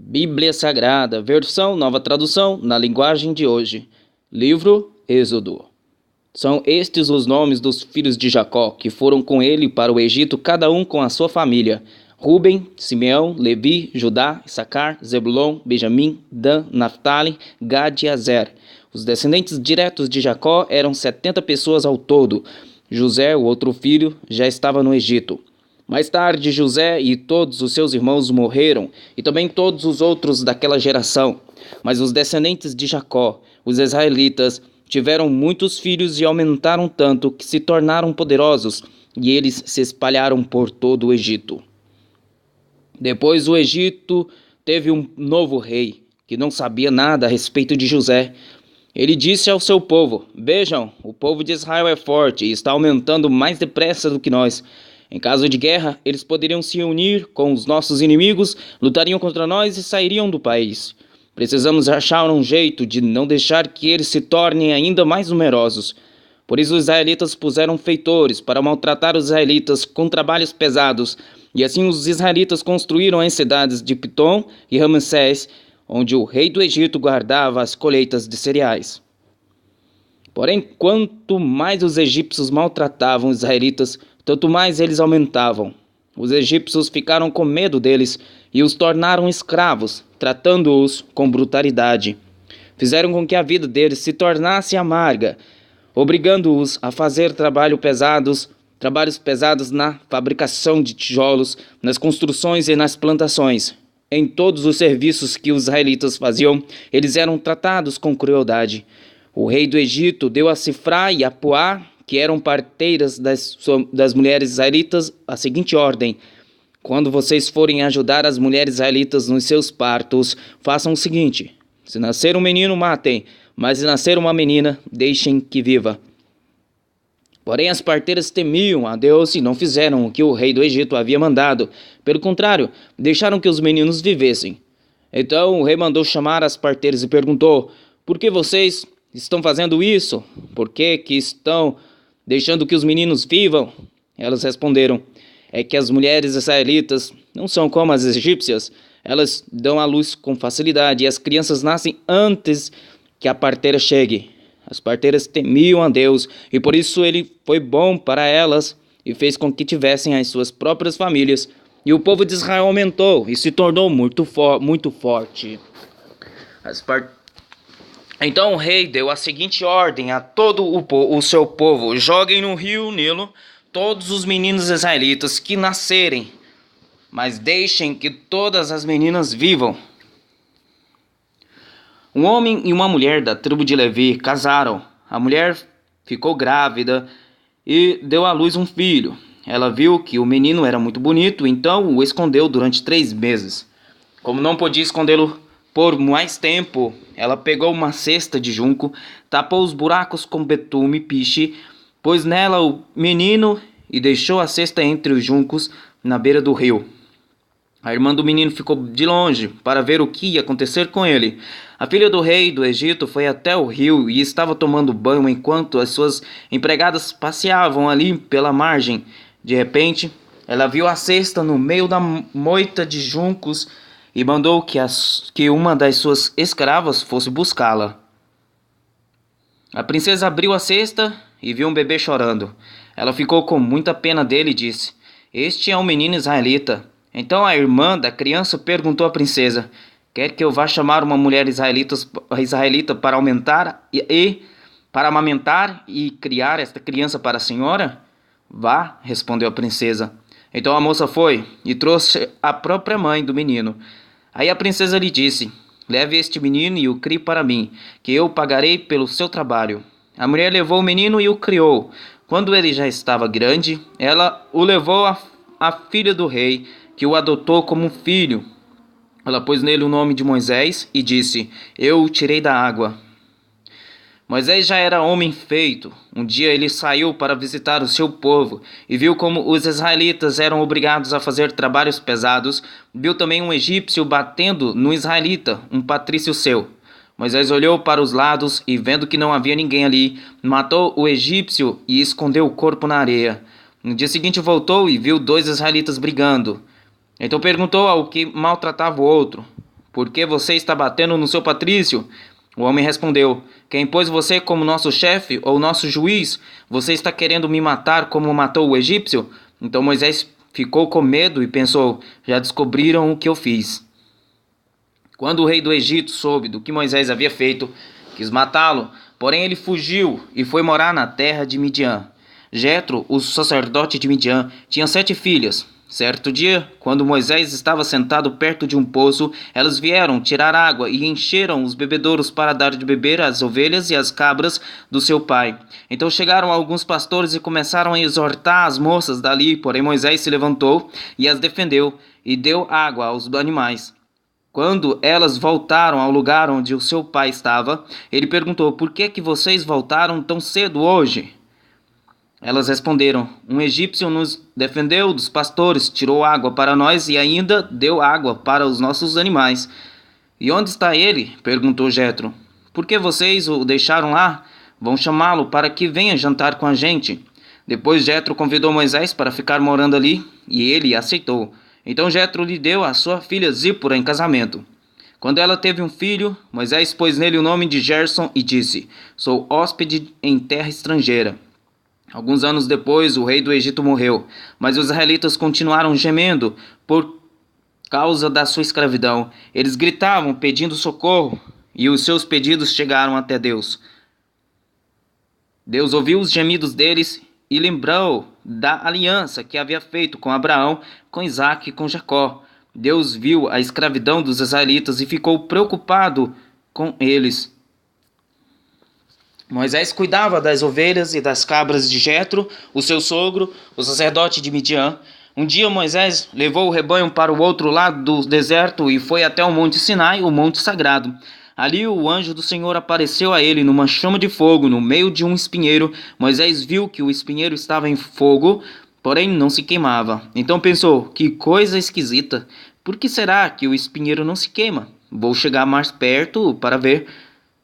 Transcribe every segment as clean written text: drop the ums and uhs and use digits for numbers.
Bíblia Sagrada, versão Nova Tradução, na linguagem de hoje. Livro Êxodo. São estes os nomes dos filhos de Jacó, que foram com ele para o Egito, cada um com a sua família: Ruben, Simeão, Levi, Judá, Issacar, Zebulon, Benjamim, Dan, Naftali, Gad e Azer. Os descendentes diretos de Jacó eram 70 pessoas ao todo. José, o outro filho, já estava no Egito. Mais tarde, José e todos os seus irmãos morreram, e também todos os outros daquela geração. Mas os descendentes de Jacó, os israelitas, tiveram muitos filhos e aumentaram tanto que se tornaram poderosos, e eles se espalharam por todo o Egito. Depois o Egito teve um novo rei, que não sabia nada a respeito de José. Ele disse ao seu povo: "Vejam, o povo de Israel é forte e está aumentando mais depressa do que nós. Em caso de guerra, eles poderiam se unir com os nossos inimigos, lutariam contra nós e sairiam do país. Precisamos achar um jeito de não deixar que eles se tornem ainda mais numerosos." Por isso os israelitas puseram feitores para maltratar os israelitas com trabalhos pesados, e assim os israelitas construíram as cidades de Pitom e Ramsés, onde o rei do Egito guardava as colheitas de cereais. Porém, quanto mais os egípcios maltratavam os israelitas, tanto mais eles aumentavam. Os egípcios ficaram com medo deles e os tornaram escravos, tratando-os com brutalidade. Fizeram com que a vida deles se tornasse amarga, obrigando-os a fazer trabalhos pesados na fabricação de tijolos, nas construções e nas plantações. Em todos os serviços que os israelitas faziam, eles eram tratados com crueldade. O rei do Egito deu a Sifrá e a Puá, que eram parteiras das mulheres israelitas, a seguinte ordem: quando vocês forem ajudar as mulheres israelitas nos seus partos, façam o seguinte: se nascer um menino, matem, mas se nascer uma menina, deixem que viva. Porém, as parteiras temiam a Deus e não fizeram o que o rei do Egito havia mandado. Pelo contrário, deixaram que os meninos vivessem. Então o rei mandou chamar as parteiras e perguntou: por que vocês estão fazendo isso? Por que estão deixando que os meninos vivam? Elas responderam: é que as mulheres israelitas não são como as egípcias. Elas dão à luz com facilidade e as crianças nascem antes que a parteira chegue. As parteiras temiam a Deus e por isso ele foi bom para elas e fez com que tivessem as suas próprias famílias. E o povo de Israel aumentou e se tornou muito forte. Então o rei deu a seguinte ordem a todo o seu povo: joguem no rio Nilo todos os meninos israelitas que nascerem, mas deixem que todas as meninas vivam. Um homem e uma mulher da tribo de Levi casaram. A mulher ficou grávida e deu à luz um filho. Ela viu que o menino era muito bonito, então o escondeu durante 3 meses. Como não podia escondê-lo por mais tempo, ela pegou uma cesta de junco, tapou os buracos com betume e piche, pôs nela o menino e deixou a cesta entre os juncos na beira do rio. A irmã do menino ficou de longe para ver o que ia acontecer com ele. A filha do rei do Egito foi até o rio e estava tomando banho enquanto as suas empregadas passeavam ali pela margem. De repente, ela viu a cesta no meio da moita de juncos e mandou que uma das suas escravas fosse buscá-la. A princesa abriu a cesta e viu um bebê chorando. Ela ficou com muita pena dele e disse: "Este é um menino israelita." Então a irmã da criança perguntou à princesa: "Quer que eu vá chamar uma mulher israelita para para amamentar e criar esta criança para a senhora?" "Vá", respondeu a princesa. Então a moça foi e trouxe a própria mãe do menino. Aí a princesa lhe disse: "Leve este menino e o crie para mim, que eu pagarei pelo seu trabalho." A mulher levou o menino e o criou. Quando ele já estava grande, ela o levou à filha do rei, que o adotou como um filho. Ela pôs nele o nome de Moisés e disse: "Eu o tirei da água." Moisés já era homem feito. Um dia ele saiu para visitar o seu povo e viu como os israelitas eram obrigados a fazer trabalhos pesados. Viu também um egípcio batendo no israelita, um patrício seu. Moisés olhou para os lados e, vendo que não havia ninguém ali, matou o egípcio e escondeu o corpo na areia. No dia seguinte voltou e viu 2 israelitas brigando. Então perguntou ao que maltratava o outro: por que você está batendo no seu patrício? O homem respondeu: quem pôs você como nosso chefe ou nosso juiz? Você está querendo me matar como matou o egípcio? Então Moisés ficou com medo e pensou: já descobriram o que eu fiz. Quando o rei do Egito soube do que Moisés havia feito, quis matá-lo, porém ele fugiu e foi morar na terra de Midian. Jetro, o sacerdote de Midian, tinha 7 filhas. Certo dia, quando Moisés estava sentado perto de um poço, elas vieram tirar água e encheram os bebedouros para dar de beber às ovelhas e às cabras do seu pai. Então chegaram alguns pastores e começaram a exortar as moças dali, porém Moisés se levantou e as defendeu e deu água aos animais. Quando elas voltaram ao lugar onde o seu pai estava, ele perguntou: por que vocês voltaram tão cedo hoje? Elas responderam: um egípcio nos defendeu dos pastores, tirou água para nós e ainda deu água para os nossos animais. E onde está ele? Perguntou Jetro. Por que vocês o deixaram lá? Vão chamá-lo para que venha jantar com a gente. Depois Jetro convidou Moisés para ficar morando ali, e ele aceitou. Então Jetro lhe deu a sua filha Zípora em casamento. Quando ela teve um filho, Moisés pôs nele o nome de Gerson e disse: sou hóspede em terra estrangeira. Alguns anos depois, o rei do Egito morreu, mas os israelitas continuaram gemendo por causa da sua escravidão. Eles gritavam pedindo socorro, e os seus pedidos chegaram até Deus. Deus ouviu os gemidos deles e lembrou da aliança que havia feito com Abraão, com Isaque e com Jacó. Deus viu a escravidão dos israelitas e ficou preocupado com eles. Moisés cuidava das ovelhas e das cabras de Jetro, o seu sogro, o sacerdote de Midian. Um dia Moisés levou o rebanho para o outro lado do deserto e foi até o monte Sinai, o monte sagrado. Ali o anjo do Senhor apareceu a ele numa chama de fogo, no meio de um espinheiro. Moisés viu que o espinheiro estava em fogo, porém não se queimava. Então pensou: que coisa esquisita! Por que será que o espinheiro não se queima? Vou chegar mais perto para ver.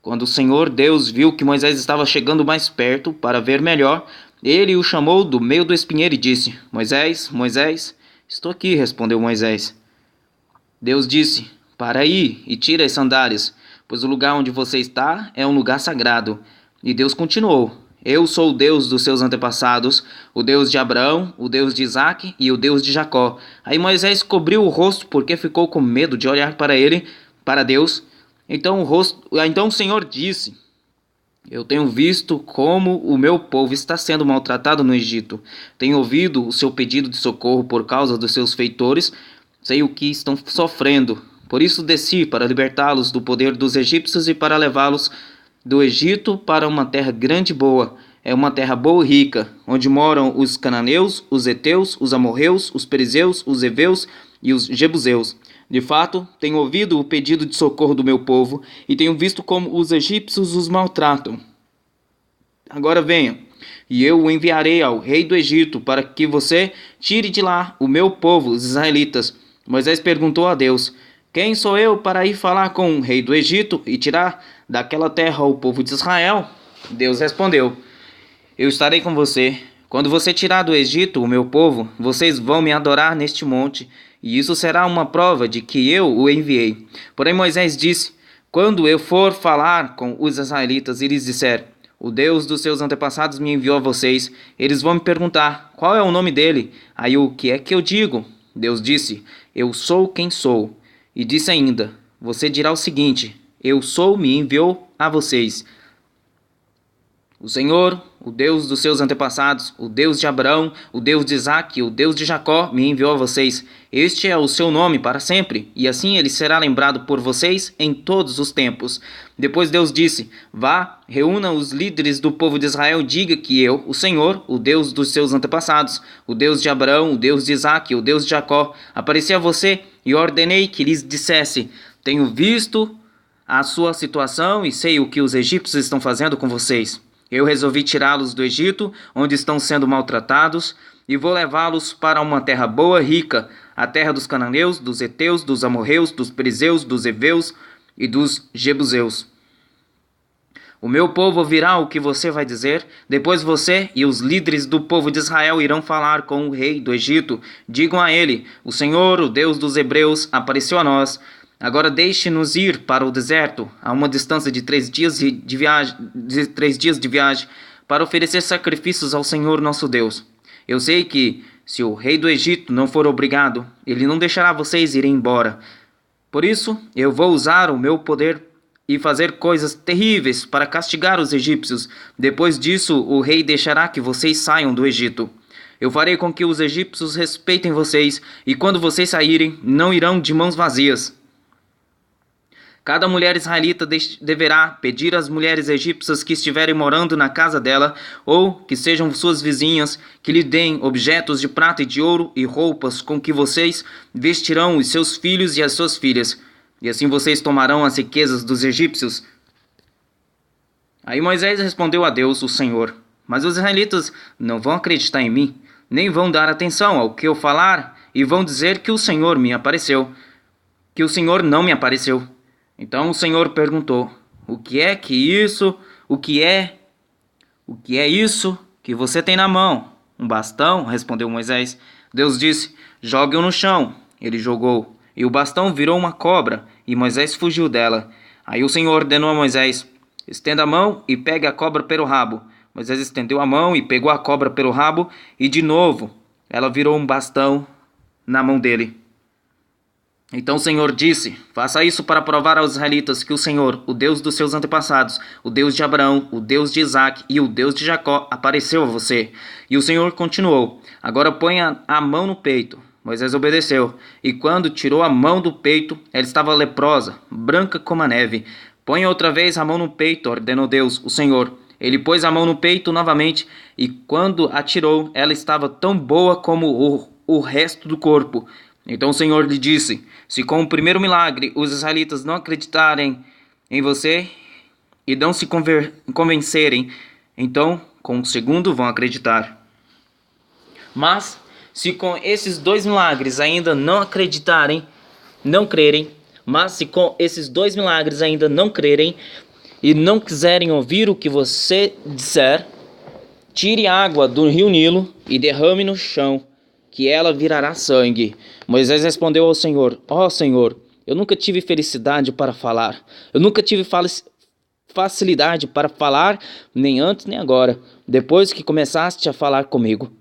Quando o Senhor Deus viu que Moisés estava chegando mais perto para ver melhor, ele o chamou do meio do espinheiro e disse: Moisés, Moisés. Estou aqui, respondeu Moisés. Deus disse: para aí e tira as sandálias, pois o lugar onde você está é um lugar sagrado. E Deus continuou: eu sou o Deus dos seus antepassados, o Deus de Abraão, o Deus de Isaque e o Deus de Jacó. Aí Moisés cobriu o rosto porque ficou com medo de olhar para ele, para Deus. Então o Senhor disse: eu tenho visto como o meu povo está sendo maltratado no Egito. Tenho ouvido o seu pedido de socorro por causa dos seus feitores. Sei o que estão sofrendo. Por isso desci para libertá-los do poder dos egípcios e para levá-los do Egito para uma terra grande e boa. É uma terra boa e rica, onde moram os cananeus, os heteus, os amorreus, os perizeus, os heveus e os jebuseus. De fato, tenho ouvido o pedido de socorro do meu povo e tenho visto como os egípcios os maltratam. Agora venha, e eu o enviarei ao rei do Egito para que você tire de lá o meu povo, os israelitas. Moisés perguntou a Deus: quem sou eu para ir falar com o rei do Egito e tirar daquela terra o povo de Israel? Deus respondeu: eu estarei com você. Quando você tirar do Egito o meu povo, vocês vão me adorar neste monte, e isso será uma prova de que eu o enviei. Porém Moisés disse: quando eu for falar com os israelitas e lhes disser: o Deus dos seus antepassados me enviou a vocês, eles vão me perguntar: qual é o nome dele? Aí o que é que eu digo? Deus disse: eu sou quem sou. E disse ainda: você dirá o seguinte: eu sou, me enviou a vocês. O Senhor, o Deus dos seus antepassados, o Deus de Abraão, o Deus de Isaque, o Deus de Jacó, me enviou a vocês. Este é o seu nome para sempre, e assim ele será lembrado por vocês em todos os tempos. Depois Deus disse: vá, reúna os líderes do povo de Israel e diga que eu, o Senhor, o Deus dos seus antepassados, o Deus de Abraão, o Deus de Isaque, o Deus de Jacó, apareci a você e ordenei que lhes dissesse: tenho visto a sua situação e sei o que os egípcios estão fazendo com vocês. Eu resolvi tirá-los do Egito, onde estão sendo maltratados, e vou levá-los para uma terra boa e rica, a terra dos cananeus, dos heteus, dos amorreus, dos perizeus, dos heveus e dos jebuseus. O meu povo ouvirá o que você vai dizer. Depois você e os líderes do povo de Israel irão falar com o rei do Egito. Digam a ele: o Senhor, o Deus dos hebreus, apareceu a nós. Agora deixe-nos ir para o deserto, a uma distância de 3 dias de viagem, para oferecer sacrifícios ao Senhor nosso Deus. Eu sei que, se o rei do Egito não for obrigado, ele não deixará vocês irem embora. Por isso, eu vou usar o meu poder e fazer coisas terríveis para castigar os egípcios. Depois disso, o rei deixará que vocês saiam do Egito. Eu farei com que os egípcios respeitem vocês, e quando vocês saírem, não irão de mãos vazias. Cada mulher israelita deverá pedir às mulheres egípcias que estiverem morando na casa dela, ou que sejam suas vizinhas, que lhe deem objetos de prata e de ouro e roupas com que vocês vestirão os seus filhos e as suas filhas. E assim vocês tomarão as riquezas dos egípcios. Aí Moisés respondeu a Deus, o Senhor: Mas os israelitas não vão acreditar em mim, nem vão dar atenção ao que eu falar, e vão dizer que o Senhor me apareceu, que o Senhor não me apareceu. Então o Senhor perguntou: O que é isso que você tem na mão? Um bastão? Respondeu Moisés. Deus disse: Jogue-o no chão. Ele jogou, e o bastão virou uma cobra, e Moisés fugiu dela. Aí o Senhor ordenou a Moisés: Estenda a mão e pegue a cobra pelo rabo. Moisés estendeu a mão e pegou a cobra pelo rabo, e de novo ela virou um bastão na mão dele. Então o Senhor disse: Faça isso para provar aos israelitas que o Senhor, o Deus dos seus antepassados, o Deus de Abraão, o Deus de Isaque e o Deus de Jacó, apareceu a você. E o Senhor continuou: Agora ponha a mão no peito. Moisés obedeceu, e quando tirou a mão do peito, ela estava leprosa, branca como a neve. Ponha outra vez a mão no peito, ordenou Deus, o Senhor. Ele pôs a mão no peito novamente, e quando a tirou, ela estava tão boa como o resto do corpo. Então o Senhor lhe disse: Se com o primeiro milagre os israelitas não acreditarem em você e não se convencerem, então com o segundo vão acreditar. Mas se com esses 2 milagres ainda não acreditarem, não crerem, e não quiserem ouvir o que você disser, tire água do rio Nilo e derrame no chão, que ela virará sangue. Moisés respondeu ao Senhor: Ó Senhor, eu nunca tive felicidade para falar. Eu nunca tive facilidade para falar, nem antes nem agora, depois que começaste a falar comigo.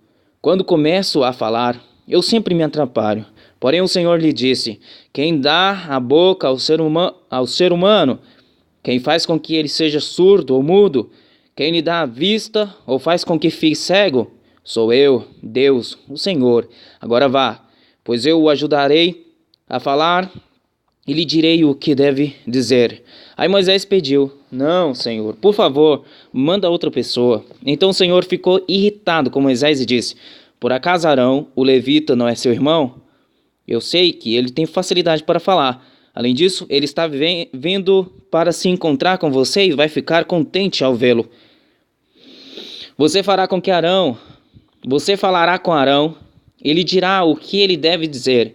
Quando começo a falar, eu sempre me atrapalho. Porém o Senhor lhe disse: Quem dá a boca ao ser humano, quem faz com que ele seja surdo ou mudo, quem lhe dá a vista ou faz com que fique cego, sou eu, Deus, o Senhor. Agora vá, pois eu o ajudarei a falar e lhe direi o que deve dizer. Aí Moisés pediu: Não, Senhor, por favor, manda outra pessoa. Então o Senhor ficou irritado com Moisés e disse: Por acaso Arão, o levita, não é seu irmão? Eu sei que ele tem facilidade para falar. Além disso, ele está vindo para se encontrar com você e vai ficar contente ao vê-lo. Você falará com Arão, ele dirá o que ele deve dizer.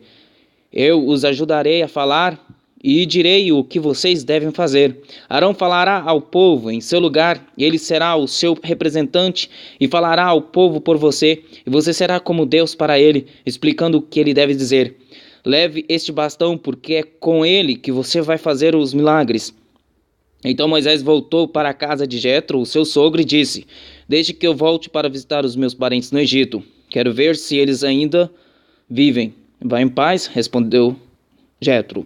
Eu os ajudarei a falar e direi o que vocês devem fazer. Arão falará ao povo em seu lugar, e ele será o seu representante e falará ao povo por você, e você será como Deus para ele, explicando o que ele deve dizer. Leve este bastão, porque é com ele que você vai fazer os milagres. Então Moisés voltou para a casa de Jetro, o seu sogro, e disse: Deixe que eu volte para visitar os meus parentes no Egito. Quero ver se eles ainda vivem. Vá em paz, respondeu Jetro.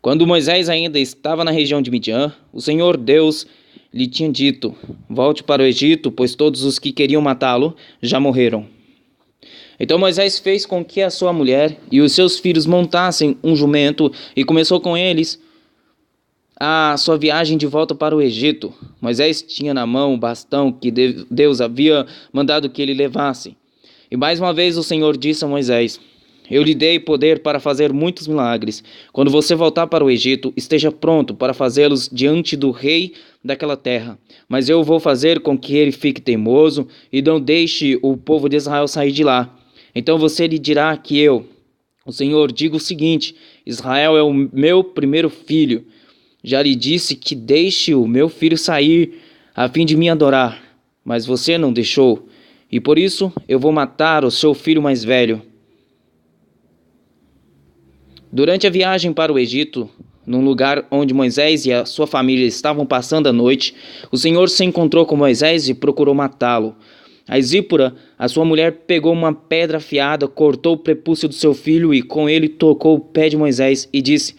Quando Moisés ainda estava na região de Midian, o Senhor Deus lhe tinha dito: Volte para o Egito, pois todos os que queriam matá-lo já morreram. Então Moisés fez com que a sua mulher e os seus filhos montassem um jumento e começou com eles a sua viagem de volta para o Egito. Moisés tinha na mão o bastão que Deus havia mandado que ele levasse. E mais uma vez o Senhor disse a Moisés: Eu lhe dei poder para fazer muitos milagres. Quando você voltar para o Egito, esteja pronto para fazê-los diante do rei daquela terra. Mas eu vou fazer com que ele fique teimoso e não deixe o povo de Israel sair de lá. Então você lhe dirá que eu, o Senhor, digo o seguinte: Israel é o meu primeiro filho. Já lhe disse que deixe o meu filho sair a fim de me adorar, mas você não deixou, e por isso eu vou matar o seu filho mais velho. Durante a viagem para o Egito, num lugar onde Moisés e a sua família estavam passando a noite, o Senhor se encontrou com Moisés e procurou matá-lo. A Zípora, a sua mulher, pegou uma pedra afiada, cortou o prepúcio do seu filho e com ele tocou o pé de Moisés e disse: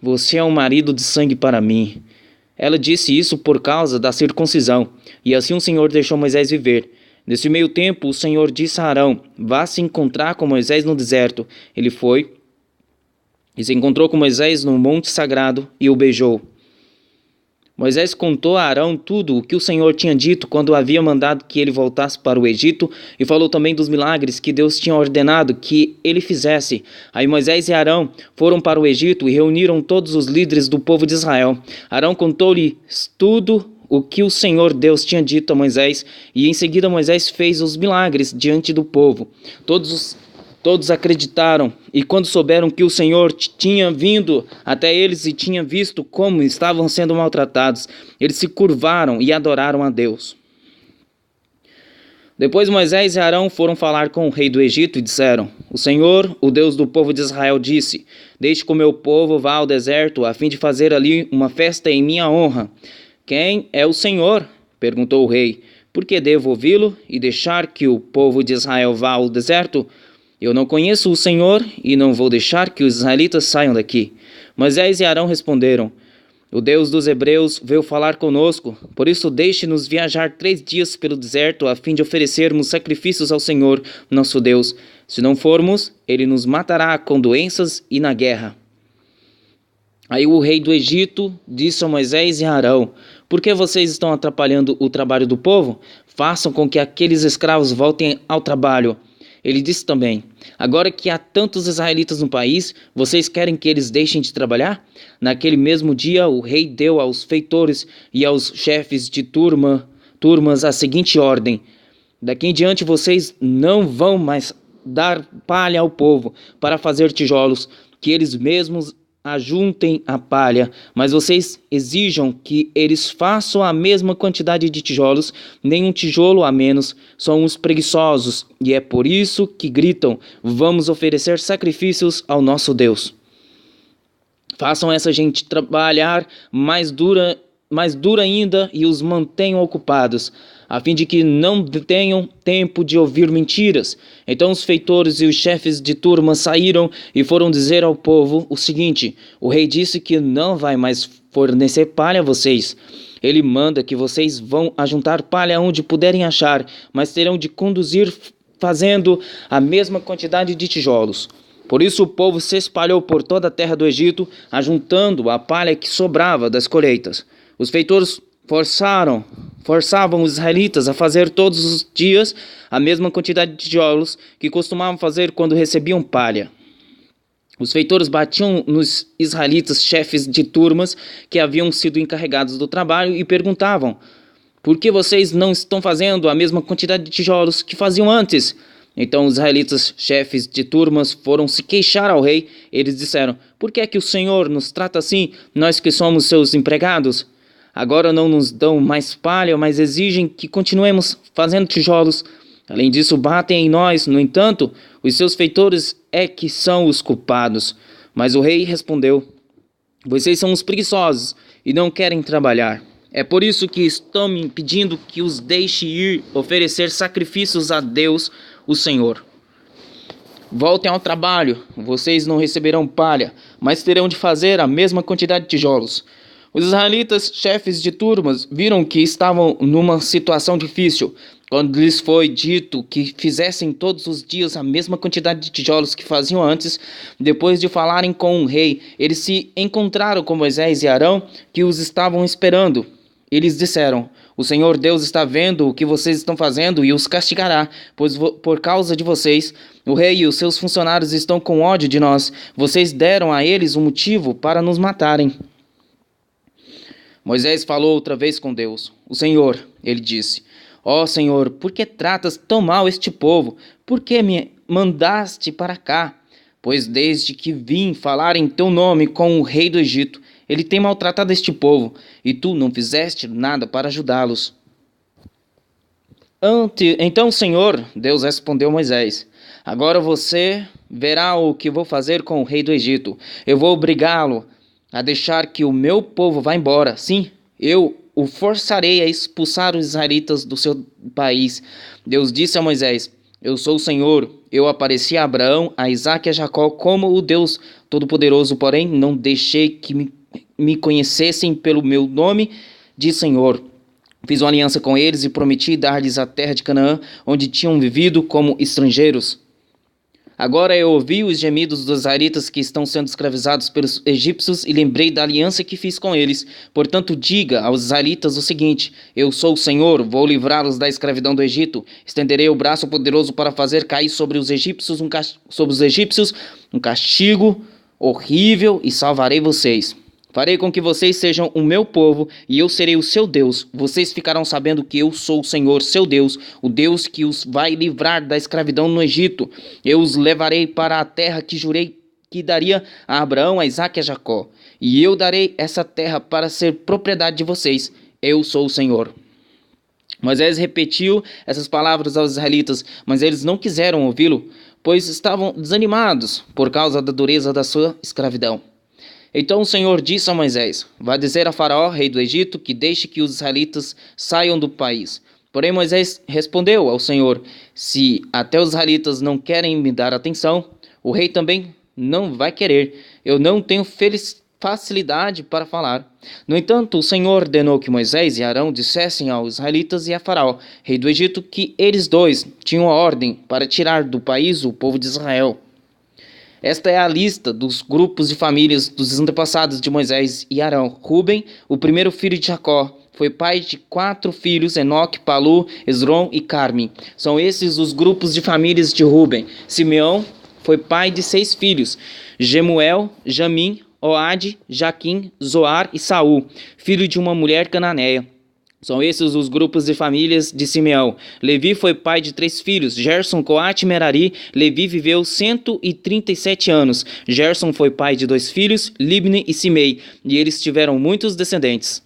"Você é um marido de sangue para mim." Ela disse isso por causa da circuncisão, e assim o Senhor deixou Moisés viver. Nesse meio tempo, o Senhor disse a Arão: "Vá se encontrar com Moisés no deserto." Ele foi e se encontrou com Moisés no monte sagrado e o beijou. Moisés contou a Arão tudo o que o Senhor tinha dito quando havia mandado que ele voltasse para o Egito e falou também dos milagres que Deus tinha ordenado que ele fizesse. Aí Moisés e Arão foram para o Egito e reuniram todos os líderes do povo de Israel. Arão contou-lhes tudo o que o Senhor Deus tinha dito a Moisés, e em seguida Moisés fez os milagres diante do povo. Todos acreditaram, e quando souberam que o Senhor tinha vindo até eles e tinha visto como estavam sendo maltratados, eles se curvaram e adoraram a Deus. Depois Moisés e Arão foram falar com o rei do Egito e disseram: "O Senhor, o Deus do povo de Israel, disse: Deixe que o meu povo vá ao deserto, a fim de fazer ali uma festa em minha honra." "Quem é o Senhor?" perguntou o rei. "Por que devo ouvi-lo e deixar que o povo de Israel vá ao deserto? Eu não conheço o Senhor e não vou deixar que os israelitas saiam daqui." Moisés e Arão responderam: "O Deus dos hebreus veio falar conosco, por isso deixe-nos viajar 3 dias pelo deserto a fim de oferecermos sacrifícios ao Senhor, nosso Deus. Se não formos, ele nos matará com doenças e na guerra." Aí o rei do Egito disse a Moisés e a Arão: "Por que vocês estão atrapalhando o trabalho do povo? Façam com que aqueles escravos voltem ao trabalho." Ele disse também: "Agora que há tantos israelitas no país, vocês querem que eles deixem de trabalhar?" Naquele mesmo dia, o rei deu aos feitores e aos chefes de turmas a seguinte ordem: "Daqui em diante vocês não vão mais dar palha ao povo para fazer tijolos, que eles mesmos ajuntem a palha, mas vocês exijam que eles façam a mesma quantidade de tijolos, nem um tijolo a menos. São uns preguiçosos, e é por isso que gritam: Vamos oferecer sacrifícios ao nosso Deus." Façam essa gente trabalhar mais dura ainda e os mantenham ocupados, a fim de que não tenham tempo de ouvir mentiras. Então os feitores e os chefes de turma saíram e foram dizer ao povo o seguinte: "O rei disse que não vai mais fornecer palha a vocês. Ele manda que vocês vão ajuntar palha onde puderem achar, mas terão de conduzir fazendo a mesma quantidade de tijolos." Por isso o povo se espalhou por toda a terra do Egito, ajuntando a palha que sobrava das colheitas. Os feitores forçavam os israelitas a fazer todos os dias a mesma quantidade de tijolos que costumavam fazer quando recebiam palha. Os feitores batiam nos israelitas chefes de turmas que haviam sido encarregados do trabalho e perguntavam: "Por que vocês não estão fazendo a mesma quantidade de tijolos que faziam antes?" Então os israelitas chefes de turmas foram se queixar ao rei. Eles disseram: "Por que é que o Senhor nos trata assim, nós que somos seus empregados? Agora não nos dão mais palha, mas exigem que continuemos fazendo tijolos. Além disso, batem em nós. No entanto, os seus feitores é que são os culpados." Mas o rei respondeu: "Vocês são os preguiçosos e não querem trabalhar. É por isso que estão me pedindo que os deixe ir oferecer sacrifícios a Deus, o Senhor. Voltem ao trabalho. Vocês não receberão palha, mas terão de fazer a mesma quantidade de tijolos." Os israelitas, chefes de turmas, viram que estavam numa situação difícil. Quando lhes foi dito que fizessem todos os dias a mesma quantidade de tijolos que faziam antes, depois de falarem com o rei, eles se encontraram com Moisés e Arão, que os estavam esperando. Eles disseram: "O Senhor Deus está vendo o que vocês estão fazendo e os castigará, pois por causa de vocês, o rei e os seus funcionários estão com ódio de nós. Vocês deram a eles um motivo para nos matarem." Moisés falou outra vez com Deus. "O Senhor," ele disse, "Ó Senhor, por que tratas tão mal este povo? Por que me mandaste para cá? Pois desde que vim falar em teu nome com o rei do Egito, ele tem maltratado este povo, e tu não fizeste nada para ajudá-los." Então o Senhor Deus respondeu a Moisés: Agora você verá o que vou fazer com o rei do Egito. Eu vou obrigá-lo a deixar que o meu povo vá embora. Sim, eu o forçarei a expulsar os israelitas do seu país. Deus disse a Moisés: Eu sou o Senhor. Eu apareci a Abraão, a Isaque e a Jacó como o Deus Todo-Poderoso, porém não deixei que me conhecessem pelo meu nome de Senhor. Fiz uma aliança com eles e prometi dar-lhes a terra de Canaã, onde tinham vivido como estrangeiros. Agora eu ouvi os gemidos dos israelitas que estão sendo escravizados pelos egípcios e lembrei da aliança que fiz com eles. Portanto, diga aos israelitas o seguinte: Eu sou o Senhor, vou livrá-los da escravidão do Egito. Estenderei o braço poderoso para fazer cair sobre os egípcios um castigo horrível e salvarei vocês. Farei com que vocês sejam o meu povo e eu serei o seu Deus. Vocês ficarão sabendo que eu sou o Senhor, seu Deus, o Deus que os vai livrar da escravidão no Egito. Eu os levarei para a terra que jurei que daria a Abraão, a Isaque e a Jacó. E eu darei essa terra para ser propriedade de vocês. Eu sou o Senhor. Moisés repetiu essas palavras aos israelitas, mas eles não quiseram ouvi-lo, pois estavam desanimados por causa da dureza da sua escravidão. Então o Senhor disse a Moisés: Vá dizer a Faraó, rei do Egito, que deixe que os israelitas saiam do país. Porém Moisés respondeu ao Senhor: Se até os israelitas não querem me dar atenção, o rei também não vai querer. Eu não tenho facilidade para falar. No entanto, o Senhor ordenou que Moisés e Arão dissessem aos israelitas e a Faraó, rei do Egito, que eles dois tinham a ordem para tirar do país o povo de Israel. Esta é a lista dos grupos de famílias dos antepassados de Moisés e Arão. Ruben, o primeiro filho de Jacó, foi pai de 4 filhos, Enoque, Palu, Esrom e Carmi. São esses os grupos de famílias de Ruben. Simeão foi pai de 6 filhos, Gemuel, Jamim, Oade, Jaquim, Zoar e Saul, filho de uma mulher cananeia. São esses os grupos de famílias de Simeão. Levi foi pai de 3 filhos, Gerson, Coate e Merari. Levi viveu 137 anos. Gerson foi pai de 2 filhos, Libni e Simei, e eles tiveram muitos descendentes.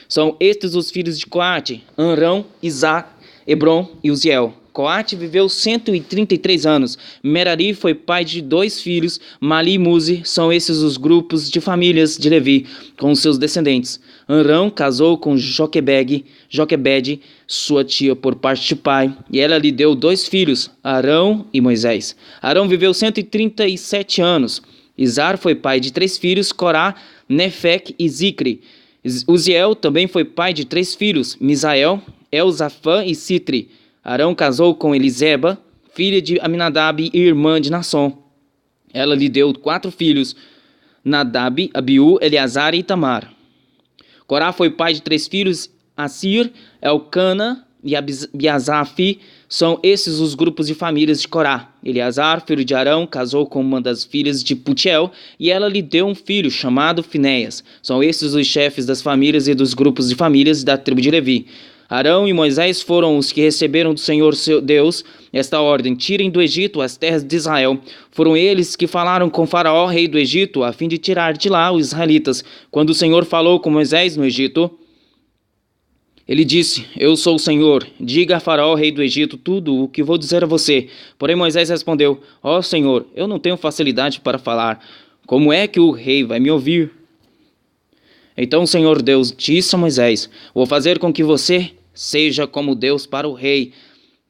São estes os filhos de Coate: Amrão, Isaac, Hebron e Uziel. Coate viveu 133 anos. Merari foi pai de 2 filhos, Mali e Muzi. São esses os grupos de famílias de Levi, com seus descendentes. Amrão casou com Joquebede, sua tia por parte de pai, e ela lhe deu 2 filhos, Arão e Moisés. Arão viveu 137 anos. Izar foi pai de 3 filhos, Corá, Nefec e Zicre. Uziel também foi pai de 3 filhos, Misael, Elzafã e Citri. Arão casou com Eliseba, filha de Aminadab e irmã de Nasson. Ela lhe deu 4 filhos, Nadab, Abiú, Eleazar e Itamar. Corá foi pai de 3 filhos, Assir, Elcana e Abiasaf. São esses os grupos de famílias de Corá. Eleazar, filho de Arão, casou com uma das filhas de Putiel e ela lhe deu um filho chamado Finéias. São esses os chefes das famílias e dos grupos de famílias da tribo de Levi. Arão e Moisés foram os que receberam do Senhor seu Deus esta ordem: tirem do Egito as terras de Israel. Foram eles que falaram com Faraó, rei do Egito, a fim de tirar de lá os israelitas. Quando o Senhor falou com Moisés no Egito, ele disse: Eu sou o Senhor, diga a Faraó, rei do Egito, tudo o que vou dizer a você. Porém Moisés respondeu: Ó Senhor, eu não tenho facilidade para falar. Como é que o rei vai me ouvir? Então o Senhor Deus disse a Moisés: Vou fazer com que você seja como Deus para o rei.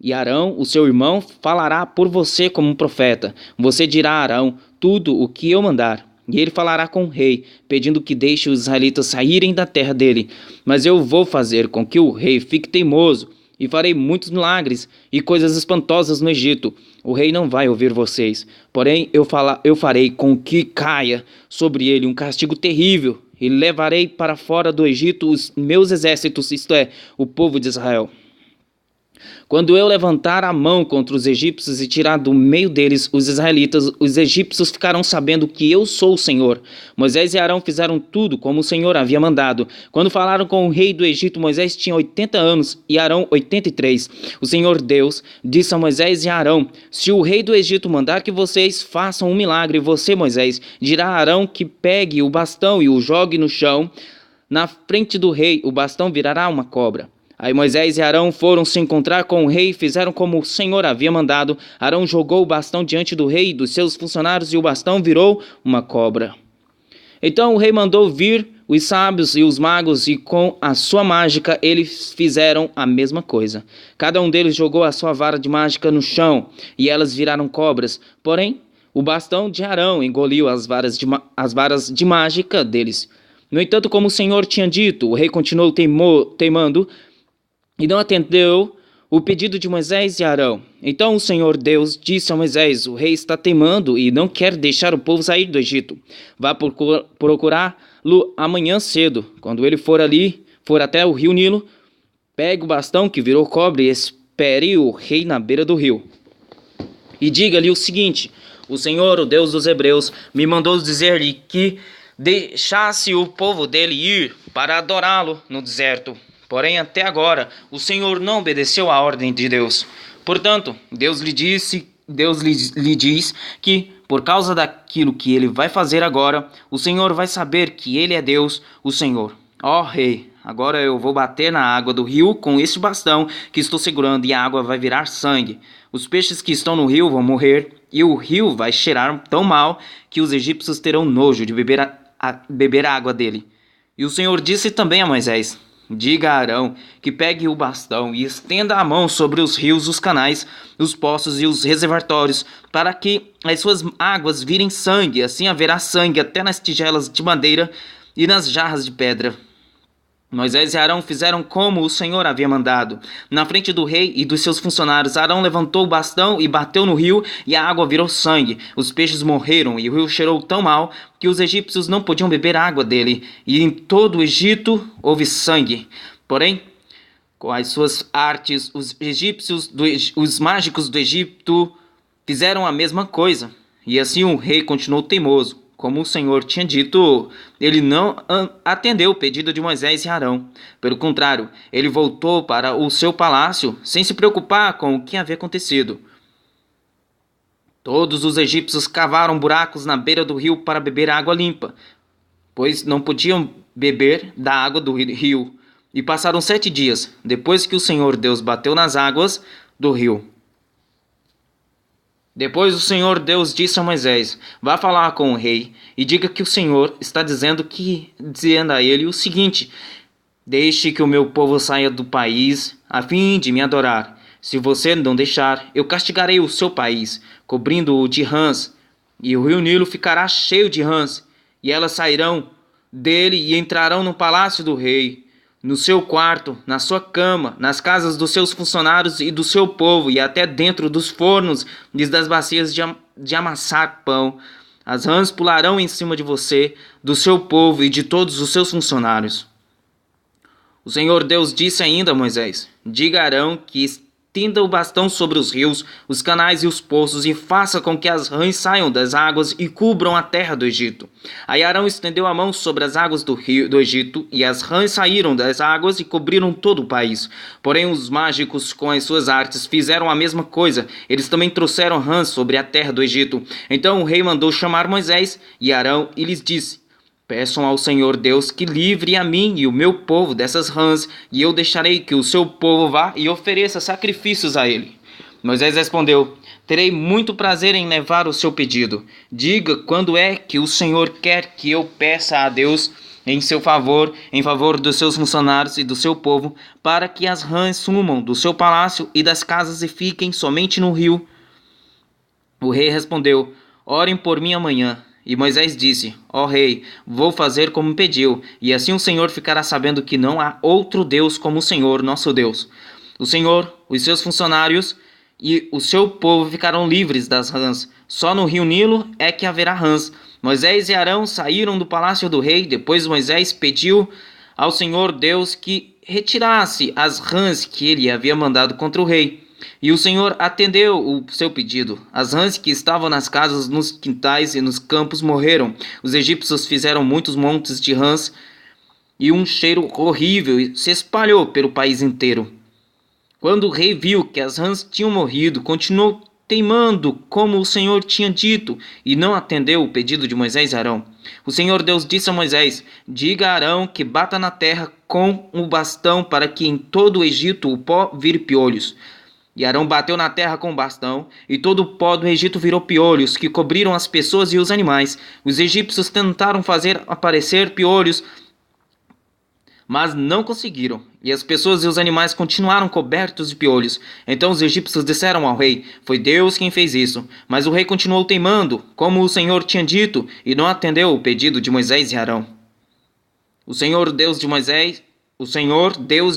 E Arão, o seu irmão, falará por você como um profeta. Você dirá a Arão tudo o que eu mandar. E ele falará com o rei, pedindo que deixe os israelitas saírem da terra dele. Mas eu vou fazer com que o rei fique teimoso, e farei muitos milagres e coisas espantosas no Egito. O rei não vai ouvir vocês. Porém, eu farei com que caia sobre ele um castigo terrível, e levarei para fora do Egito os meus exércitos, isto é, o povo de Israel. Quando eu levantar a mão contra os egípcios e tirar do meio deles os israelitas, os egípcios ficarão sabendo que eu sou o Senhor. Moisés e Arão fizeram tudo como o Senhor havia mandado. Quando falaram com o rei do Egito, Moisés tinha 80 anos e Arão 83. O Senhor Deus disse a Moisés e a Arão: se o rei do Egito mandar que vocês façam um milagre, você, Moisés, dirá a Arão que pegue o bastão e o jogue no chão. Na frente do rei, o bastão virará uma cobra. Aí Moisés e Arão foram se encontrar com o rei e fizeram como o Senhor havia mandado. Arão jogou o bastão diante do rei e dos seus funcionários e o bastão virou uma cobra. Então o rei mandou vir os sábios e os magos e com a sua mágica eles fizeram a mesma coisa. Cada um deles jogou a sua vara de mágica no chão e elas viraram cobras. Porém, o bastão de Arão engoliu as varas de mágica deles. No entanto, como o Senhor tinha dito, o rei continuou teimando e não atendeu o pedido de Moisés e Arão. Então o Senhor Deus disse a Moisés: o rei está teimando e não quer deixar o povo sair do Egito. Vá procurá-lo amanhã cedo. Quando ele for até o rio Nilo, pegue o bastão que virou cobre e espere o rei na beira do rio. E diga-lhe o seguinte: o Senhor, o Deus dos Hebreus, me mandou dizer-lhe que deixasse o povo dele ir para adorá-lo no deserto. Porém, até agora, o Senhor não obedeceu à ordem de Deus. Portanto, Deus lhe diz que, por causa daquilo que ele vai fazer agora, o Senhor vai saber que ele é Deus, o Senhor. Ó rei, agora eu vou bater na água do rio com este bastão que estou segurando e a água vai virar sangue. Os peixes que estão no rio vão morrer e o rio vai cheirar tão mal que os egípcios terão nojo de beber a água dele. E o Senhor disse também a Moisés: diga a Arão que pegue o bastão e estenda a mão sobre os rios, os canais, os poços e os reservatórios, para que as suas águas virem sangue. Assim haverá sangue até nas tigelas de madeira e nas jarras de pedra. Moisés e Arão fizeram como o Senhor havia mandado. Na frente do rei e dos seus funcionários, Arão levantou o bastão e bateu no rio, e a água virou sangue. Os peixes morreram, e o rio cheirou tão mal que os egípcios não podiam beber água dele. E em todo o Egito houve sangue. Porém, com as suas artes, os mágicos do Egito fizeram a mesma coisa. E assim o rei continuou teimoso. Como o Senhor tinha dito, ele não atendeu o pedido de Moisés e Arão. Pelo contrário, ele voltou para o seu palácio sem se preocupar com o que havia acontecido. Todos os egípcios cavaram buracos na beira do rio para beber água limpa, pois não podiam beber da água do rio. E passaram 7 dias, depois que o Senhor Deus bateu nas águas do rio. Depois o Senhor Deus disse a Moisés: vá falar com o rei e diga que o Senhor está dizendo a ele o seguinte: deixe que o meu povo saia do país a fim de me adorar. Se você não deixar, eu castigarei o seu país, cobrindo-o de rãs, e o rio Nilo ficará cheio de rãs, e elas sairão dele e entrarão no palácio do rei, no seu quarto, na sua cama, nas casas dos seus funcionários e do seu povo, e até dentro dos fornos e das bacias de amassar pão. As rãs pularão em cima de você, do seu povo e de todos os seus funcionários. O Senhor Deus disse ainda a Moisés: diga a Arão que estenda o bastão sobre os rios, os canais e os poços, e faça com que as rãs saiam das águas e cubram a terra do Egito. Aí Arão estendeu a mão sobre as águas do Egito, e as rãs saíram das águas e cobriram todo o país. Porém os mágicos, com as suas artes, fizeram a mesma coisa. Eles também trouxeram rãs sobre a terra do Egito. Então o rei mandou chamar Moisés e Arão e lhes disse: peçam ao Senhor Deus que livre a mim e o meu povo dessas rãs, e eu deixarei que o seu povo vá e ofereça sacrifícios a ele. Moisés respondeu: terei muito prazer em levar o seu pedido. Diga quando é que o Senhor quer que eu peça a Deus em seu favor, em favor dos seus funcionários e do seu povo, para que as rãs sumam do seu palácio e das casas e fiquem somente no rio. O rei respondeu: orem por mim amanhã. E Moisés disse: ó rei, vou fazer como pediu, e assim o Senhor ficará sabendo que não há outro Deus como o Senhor, nosso Deus. O Senhor, os seus funcionários e o seu povo ficarão livres das rãs. Só no rio Nilo é que haverá rãs. Moisés e Arão saíram do palácio do rei. Depois Moisés pediu ao Senhor Deus que retirasse as rãs que ele havia mandado contra o rei. E o Senhor atendeu o seu pedido. As rãs que estavam nas casas, nos quintais e nos campos morreram. Os egípcios fizeram muitos montes de rãs, e um cheiro horrível se espalhou pelo país inteiro. Quando o rei viu que as rãs tinham morrido, continuou teimando como o Senhor tinha dito, e não atendeu o pedido de Moisés e Arão. O Senhor Deus disse a Moisés: diga a Arão que bata na terra com o bastão para que em todo o Egito o pó vire piolhos. E Arão bateu na terra com o bastão, e todo o pó do Egito virou piolhos, que cobriram as pessoas e os animais. Os egípcios tentaram fazer aparecer piolhos, mas não conseguiram, e as pessoas e os animais continuaram cobertos de piolhos. Então os egípcios disseram ao rei: foi Deus quem fez isso. Mas o rei continuou teimando, como o Senhor tinha dito, e não atendeu o pedido de Moisés e Arão. O Senhor Deus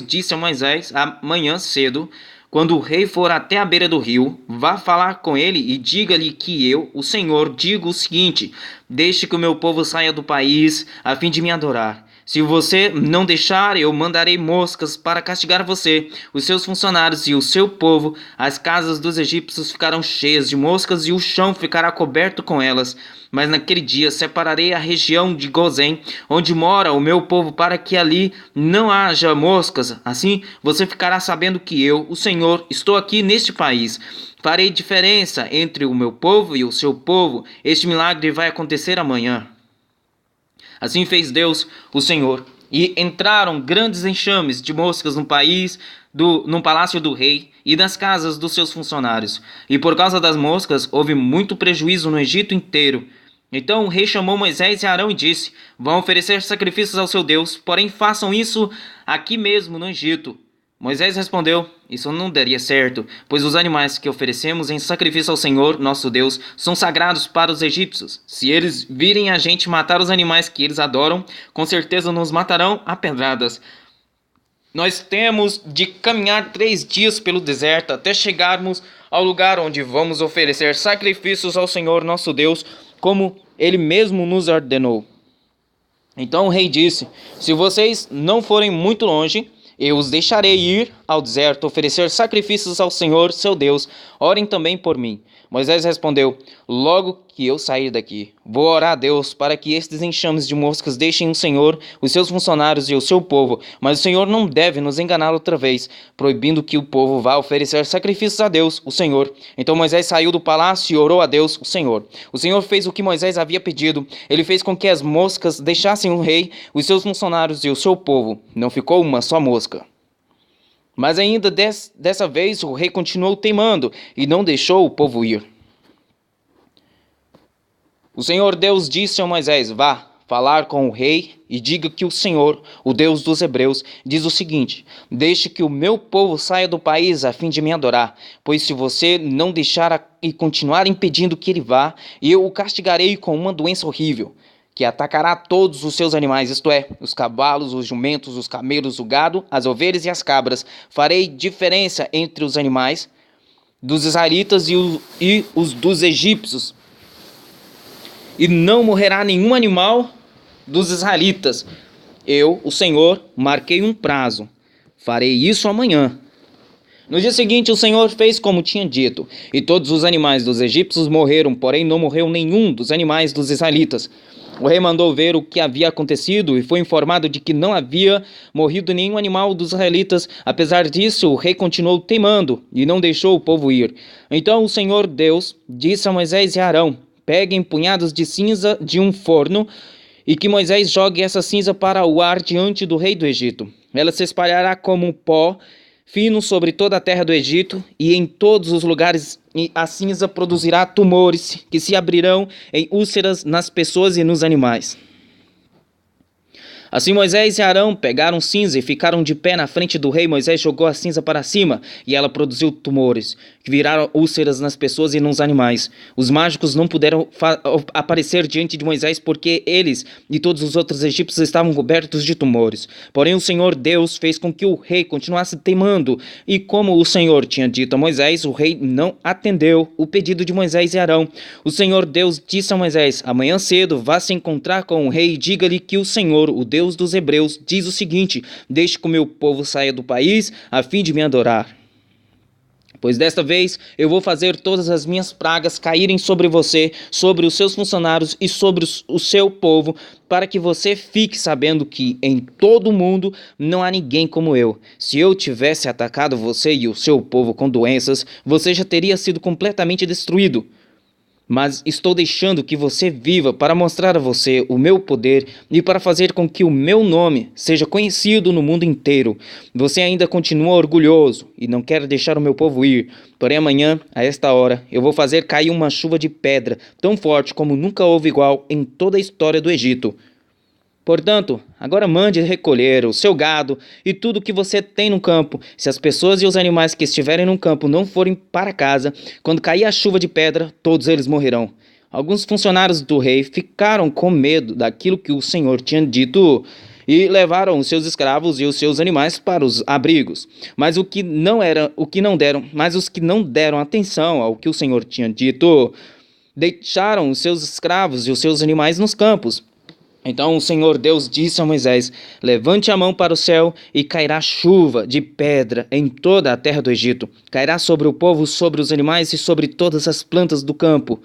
disse a Moisés amanhã cedo: quando o rei for até a beira do rio, vá falar com ele e diga-lhe que eu, o Senhor, digo o seguinte: deixe que o meu povo saia do país, a fim de me adorar. Se você não deixar, eu mandarei moscas para castigar você, os seus funcionários e o seu povo. As casas dos egípcios ficarão cheias de moscas e o chão ficará coberto com elas. Mas naquele dia separarei a região de Gozém, onde mora o meu povo, para que ali não haja moscas. Assim você ficará sabendo que eu, o Senhor, estou aqui neste país. Farei diferença entre o meu povo e o seu povo. Este milagre vai acontecer amanhã. Assim fez Deus, o Senhor, e entraram grandes enxames de moscas no palácio do rei e nas casas dos seus funcionários. E por causa das moscas houve muito prejuízo no Egito inteiro. Então o rei chamou Moisés e Arão e disse: vão oferecer sacrifícios ao seu Deus, porém façam isso aqui mesmo no Egito. Moisés respondeu: isso não daria certo, pois os animais que oferecemos em sacrifício ao Senhor, nosso Deus, são sagrados para os egípcios. Se eles virem a gente matar os animais que eles adoram, com certeza nos matarão a pedradas. Nós temos de caminhar 3 dias pelo deserto até chegarmos ao lugar onde vamos oferecer sacrifícios ao Senhor, nosso Deus, como Ele mesmo nos ordenou. Então o rei disse: se vocês não forem muito longe, eu os deixarei ir ao deserto, oferecer sacrifícios ao Senhor, seu Deus. Orem também por mim. Moisés respondeu: logo que eu sair daqui, vou orar a Deus para que estes enxames de moscas deixem o Senhor, os seus funcionários e o seu povo. Mas o Senhor não deve nos enganar outra vez, proibindo que o povo vá oferecer sacrifícios a Deus, o Senhor. Então Moisés saiu do palácio e orou a Deus, o Senhor. O Senhor fez o que Moisés havia pedido. Ele fez com que as moscas deixassem o rei, os seus funcionários e o seu povo. Não ficou uma só mosca. Mas ainda dessa vez o rei continuou teimando e não deixou o povo ir. O Senhor Deus disse a Moisés: vá falar com o rei e diga que o Senhor, o Deus dos hebreus, diz o seguinte: deixe que o meu povo saia do país a fim de me adorar, pois se você não deixar e continuar impedindo que ele vá, eu o castigarei com uma doença horrível, que atacará todos os seus animais, isto é, os cavalos, os jumentos, os camelos, o gado, as ovelhas e as cabras. Farei diferença entre os animais dos israelitas e os dos egípcios, e não morrerá nenhum animal dos israelitas. Eu, o Senhor, marquei um prazo. Farei isso amanhã. No dia seguinte, o Senhor fez como tinha dito, e todos os animais dos egípcios morreram, porém não morreu nenhum dos animais dos israelitas. O rei mandou ver o que havia acontecido e foi informado de que não havia morrido nenhum animal dos israelitas. Apesar disso, o rei continuou teimando e não deixou o povo ir. Então o Senhor Deus disse a Moisés e Arão: peguem punhados de cinza de um forno e que Moisés jogue essa cinza para o ar diante do rei do Egito. Ela se espalhará como pó fino sobre toda a terra do Egito, e em todos os lugares a cinza produzirá tumores que se abrirão em úlceras nas pessoas e nos animais. Assim Moisés e Arão pegaram cinza e ficaram de pé na frente do rei. Moisés jogou a cinza para cima e ela produziu tumores, que viraram úlceras nas pessoas e nos animais. Os mágicos não puderam aparecer diante de Moisés porque eles e todos os outros egípcios estavam cobertos de tumores. Porém o Senhor Deus fez com que o rei continuasse teimando, e como o Senhor tinha dito a Moisés, o rei não atendeu o pedido de Moisés e Arão. O Senhor Deus disse a Moisés: amanhã cedo vá se encontrar com o rei e diga-lhe que o Senhor, o Deus dos hebreus, diz o seguinte: deixe que o meu povo saia do país a fim de me adorar. Pois desta vez eu vou fazer todas as minhas pragas caírem sobre você, sobre os seus funcionários e sobre o seu povo, para que você fique sabendo que em todo o mundo não há ninguém como eu. Se eu tivesse atacado você e o seu povo com doenças, você já teria sido completamente destruído. Mas estou deixando que você viva para mostrar a você o meu poder e para fazer com que o meu nome seja conhecido no mundo inteiro. Você ainda continua orgulhoso e não quer deixar o meu povo ir. Porém amanhã, a esta hora, eu vou fazer cair uma chuva de pedra tão forte como nunca houve igual em toda a história do Egito. Portanto, agora mande recolher o seu gado e tudo que você tem no campo. Se as pessoas e os animais que estiverem no campo não forem para casa, quando cair a chuva de pedra, todos eles morrerão. Alguns funcionários do rei ficaram com medo daquilo que o Senhor tinha dito e levaram os seus escravos e os seus animais para os abrigos. Mas os que não deram atenção ao que o Senhor tinha dito, deixaram os seus escravos e os seus animais nos campos. Então o Senhor Deus disse a Moisés: levante a mão para o céu e cairá chuva de pedra em toda a terra do Egito. Cairá sobre o povo, sobre os animais e sobre todas as plantas do campo.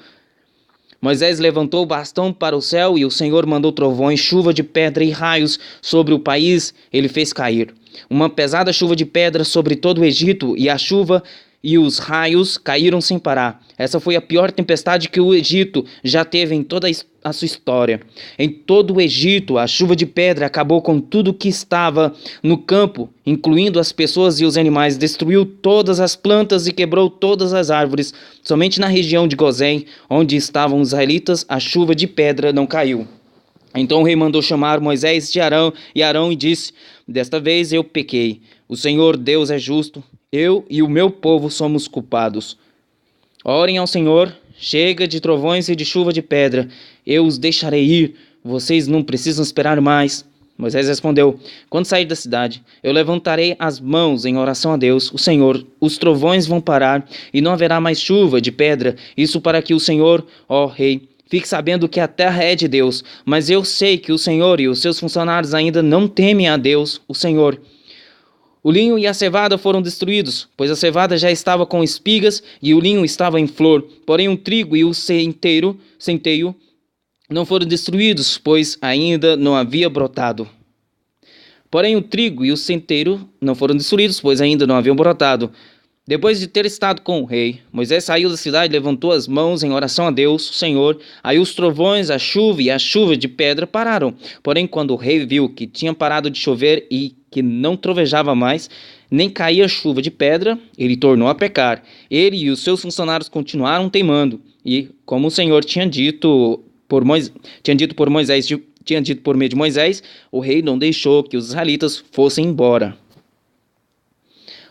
Moisés levantou o bastão para o céu e o Senhor mandou trovões, chuva de pedra e raios sobre o país. Ele fez cair uma pesada chuva de pedra sobre todo o Egito, e a chuva e os raios caíram sem parar. Essa foi a pior tempestade que o Egito já teve em toda a sua história. Em todo o Egito, a chuva de pedra acabou com tudo que estava no campo, incluindo as pessoas e os animais, destruiu todas as plantas e quebrou todas as árvores. Somente na região de Gozém, onde estavam os israelitas, a chuva de pedra não caiu. Então o rei mandou chamar Moisés de Arão e disse: desta vez eu pequei. O Senhor Deus é justo. Eu e o meu povo somos culpados. Orem ao Senhor, chega de trovões e de chuva de pedra. Eu os deixarei ir, vocês não precisam esperar mais. Moisés respondeu: quando sair da cidade, eu levantarei as mãos em oração a Deus, o Senhor. Os trovões vão parar e não haverá mais chuva de pedra. Isso para que o Senhor, ó rei, fique sabendo que a terra é de Deus. Mas eu sei que o Senhor e os seus funcionários ainda não temem a Deus, o Senhor. O linho e a cevada foram destruídos, pois a cevada já estava com espigas e o linho estava em flor. Porém o trigo e o centeio não foram destruídos, pois ainda não havia brotado. Depois de ter estado com o rei, Moisés saiu da cidade e levantou as mãos em oração a Deus, o Senhor. Aí os trovões, a chuva e a chuva de pedra pararam. Porém, quando o rei viu que tinha parado de chover e que não trovejava mais, nem caía chuva de pedra, ele tornou a pecar. Ele e os seus funcionários continuaram teimando. E, como o Senhor tinha dito por meio de Moisés, o rei não deixou que os israelitas fossem embora.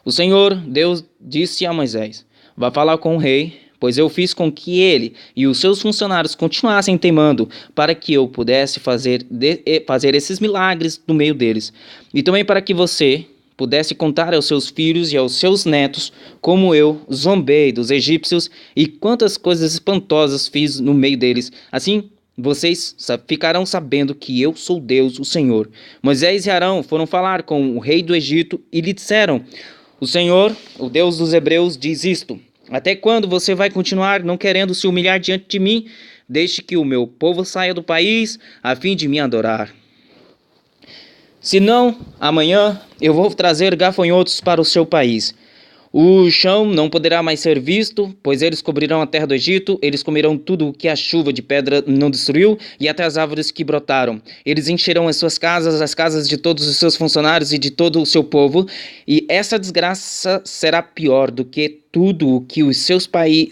O Senhor Deus disse a Moisés: vá falar com o rei, pois eu fiz com que ele e os seus funcionários continuassem teimando, para que eu pudesse fazer esses milagres no meio deles. E também para que você pudesse contar aos seus filhos e aos seus netos como eu zombei dos egípcios e quantas coisas espantosas fiz no meio deles. Assim, vocês ficarão sabendo que eu sou Deus, o Senhor. Moisés e Arão foram falar com o rei do Egito e lhe disseram: o Senhor, o Deus dos hebreus, diz isto: até quando você vai continuar não querendo se humilhar diante de mim? Deixe que o meu povo saia do país a fim de me adorar. Se não, amanhã eu vou trazer gafanhotos para o seu país. O chão não poderá mais ser visto, pois eles cobrirão a terra do Egito. Eles comerão tudo o que a chuva de pedra não destruiu e até as árvores que brotaram. Eles encherão as suas casas, as casas de todos os seus funcionários e de todo o seu povo. E essa desgraça será pior do que tudo o que os seus pais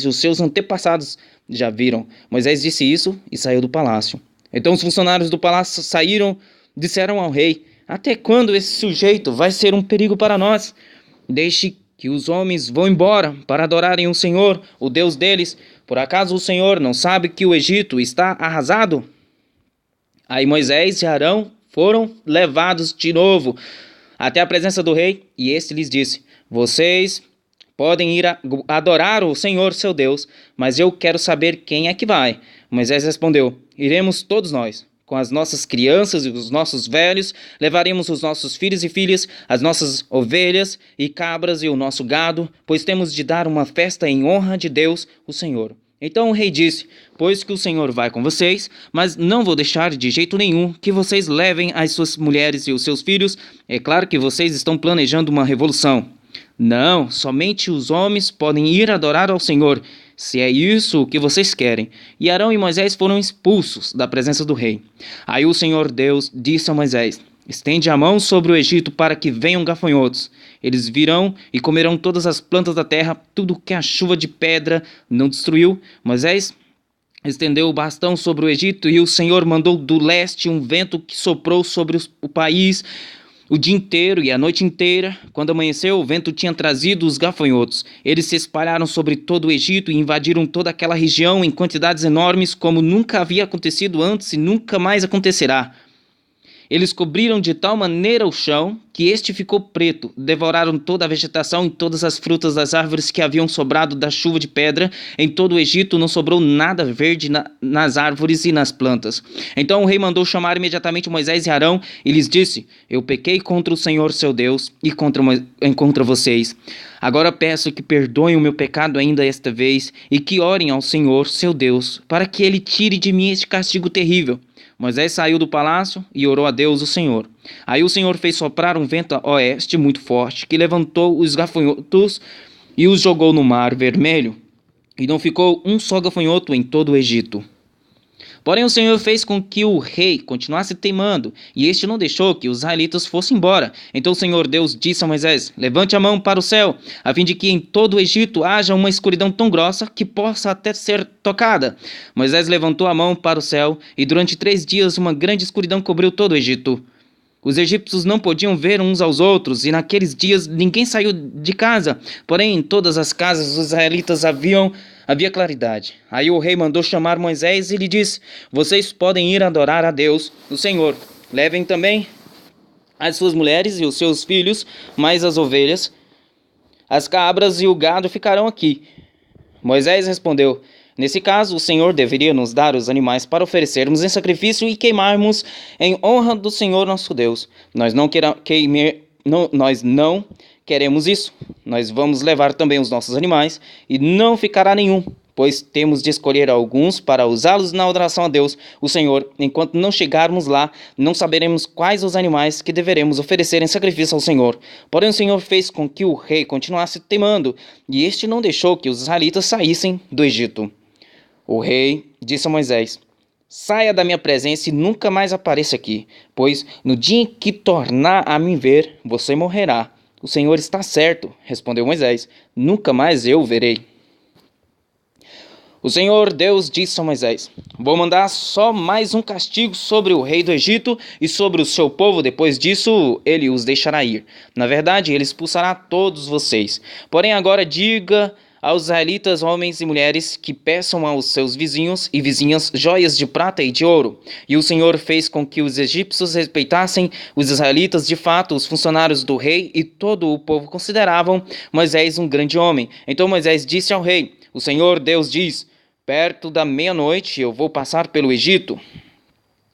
e os seus antepassados já viram. Moisés disse isso e saiu do palácio. Então os funcionários do palácio disseram ao rei: até quando esse sujeito vai ser um perigo para nós? Deixe que os homens vão embora para adorarem o Senhor, o Deus deles. Por acaso o Senhor não sabe que o Egito está arrasado? Aí Moisés e Arão foram levados de novo até a presença do rei, e este lhes disse: vocês podem ir adorar o Senhor seu Deus, mas eu quero saber quem é que vai. Moisés respondeu: iremos todos nós. com as nossas crianças e os nossos velhos, levaremos os nossos filhos e filhas, as nossas ovelhas e cabras e o nosso gado, pois temos de dar uma festa em honra de Deus, o Senhor. Então o rei disse: pois que o Senhor vai com vocês, mas não vou deixar de jeito nenhum que vocês levem as suas mulheres e os seus filhos. É claro que vocês estão planejando uma revolução. Não, somente os homens podem ir adorar ao Senhor, se é isso o que vocês querem. E Arão e Moisés foram expulsos da presença do rei. Aí o Senhor Deus disse a Moisés: estende a mão sobre o Egito para que venham gafanhotos. Eles virão e comerão todas as plantas da terra, tudo que a chuva de pedra não destruiu. Moisés estendeu o bastão sobre o Egito e o Senhor mandou do leste um vento que soprou sobre o país o dia inteiro e a noite inteira. Quando amanheceu, o vento tinha trazido os gafanhotos. Eles se espalharam sobre todo o Egito e invadiram toda aquela região em quantidades enormes, como nunca havia acontecido antes e nunca mais acontecerá. Eles cobriram de tal maneira o chão que este ficou preto, devoraram toda a vegetação e todas as frutas das árvores que haviam sobrado da chuva de pedra. Em todo o Egito não sobrou nada verde nas árvores e nas plantas. Então o rei mandou chamar imediatamente Moisés e Arão e lhes disse: eu pequei contra o Senhor seu Deus e contra vocês. Agora peço que perdoem o meu pecado ainda esta vez e que orem ao Senhor seu Deus para que ele tire de mim este castigo terrível. Moisés saiu do palácio e orou a Deus, o Senhor. Aí o Senhor fez soprar um vento a oeste muito forte, que levantou os gafanhotos e os jogou no mar vermelho. E não ficou um só gafanhoto em todo o Egito. Porém o Senhor fez com que o rei continuasse teimando, e este não deixou que os israelitas fossem embora. Então o Senhor Deus disse a Moisés: levante a mão para o céu, a fim de que em todo o Egito haja uma escuridão tão grossa que possa até ser tocada. Moisés levantou a mão para o céu, e durante 3 dias uma grande escuridão cobriu todo o Egito. Os egípcios não podiam ver uns aos outros, e naqueles dias ninguém saiu de casa. Porém, em todas as casas dos israelitas havia claridade. Aí o rei mandou chamar Moisés e lhe disse: vocês podem ir adorar a Deus, o Senhor. Levem também as suas mulheres e os seus filhos, mas as ovelhas, as cabras e o gado ficarão aqui. Moisés respondeu: nesse caso, o Senhor deveria nos dar os animais para oferecermos em sacrifício e queimarmos em honra do Senhor nosso Deus. Nós não queremos isso. Nós vamos levar também os nossos animais e não ficará nenhum, pois temos de escolher alguns para usá-los na adoração a Deus, o Senhor. Enquanto não chegarmos lá, não saberemos quais os animais que deveremos oferecer em sacrifício ao Senhor. Porém o Senhor fez com que o rei continuasse teimando, e este não deixou que os israelitas saíssem do Egito. O rei disse a Moisés: saia da minha presença e nunca mais apareça aqui, pois no dia em que tornar a me ver, você morrerá. O Senhor está certo, respondeu Moisés, nunca mais eu o verei. O Senhor Deus disse a Moisés: vou mandar só mais um castigo sobre o rei do Egito e sobre o seu povo. Depois disso, ele os deixará ir. Na verdade, ele expulsará todos vocês. Porém, agora diga aos israelitas, homens e mulheres, que peçam aos seus vizinhos e vizinhas joias de prata e de ouro. E o Senhor fez com que os egípcios respeitassem os israelitas. De fato, os funcionários do rei e todo o povo consideravam Moisés um grande homem. Então Moisés disse ao rei: o Senhor Deus diz: perto da meia-noite eu vou passar pelo Egito,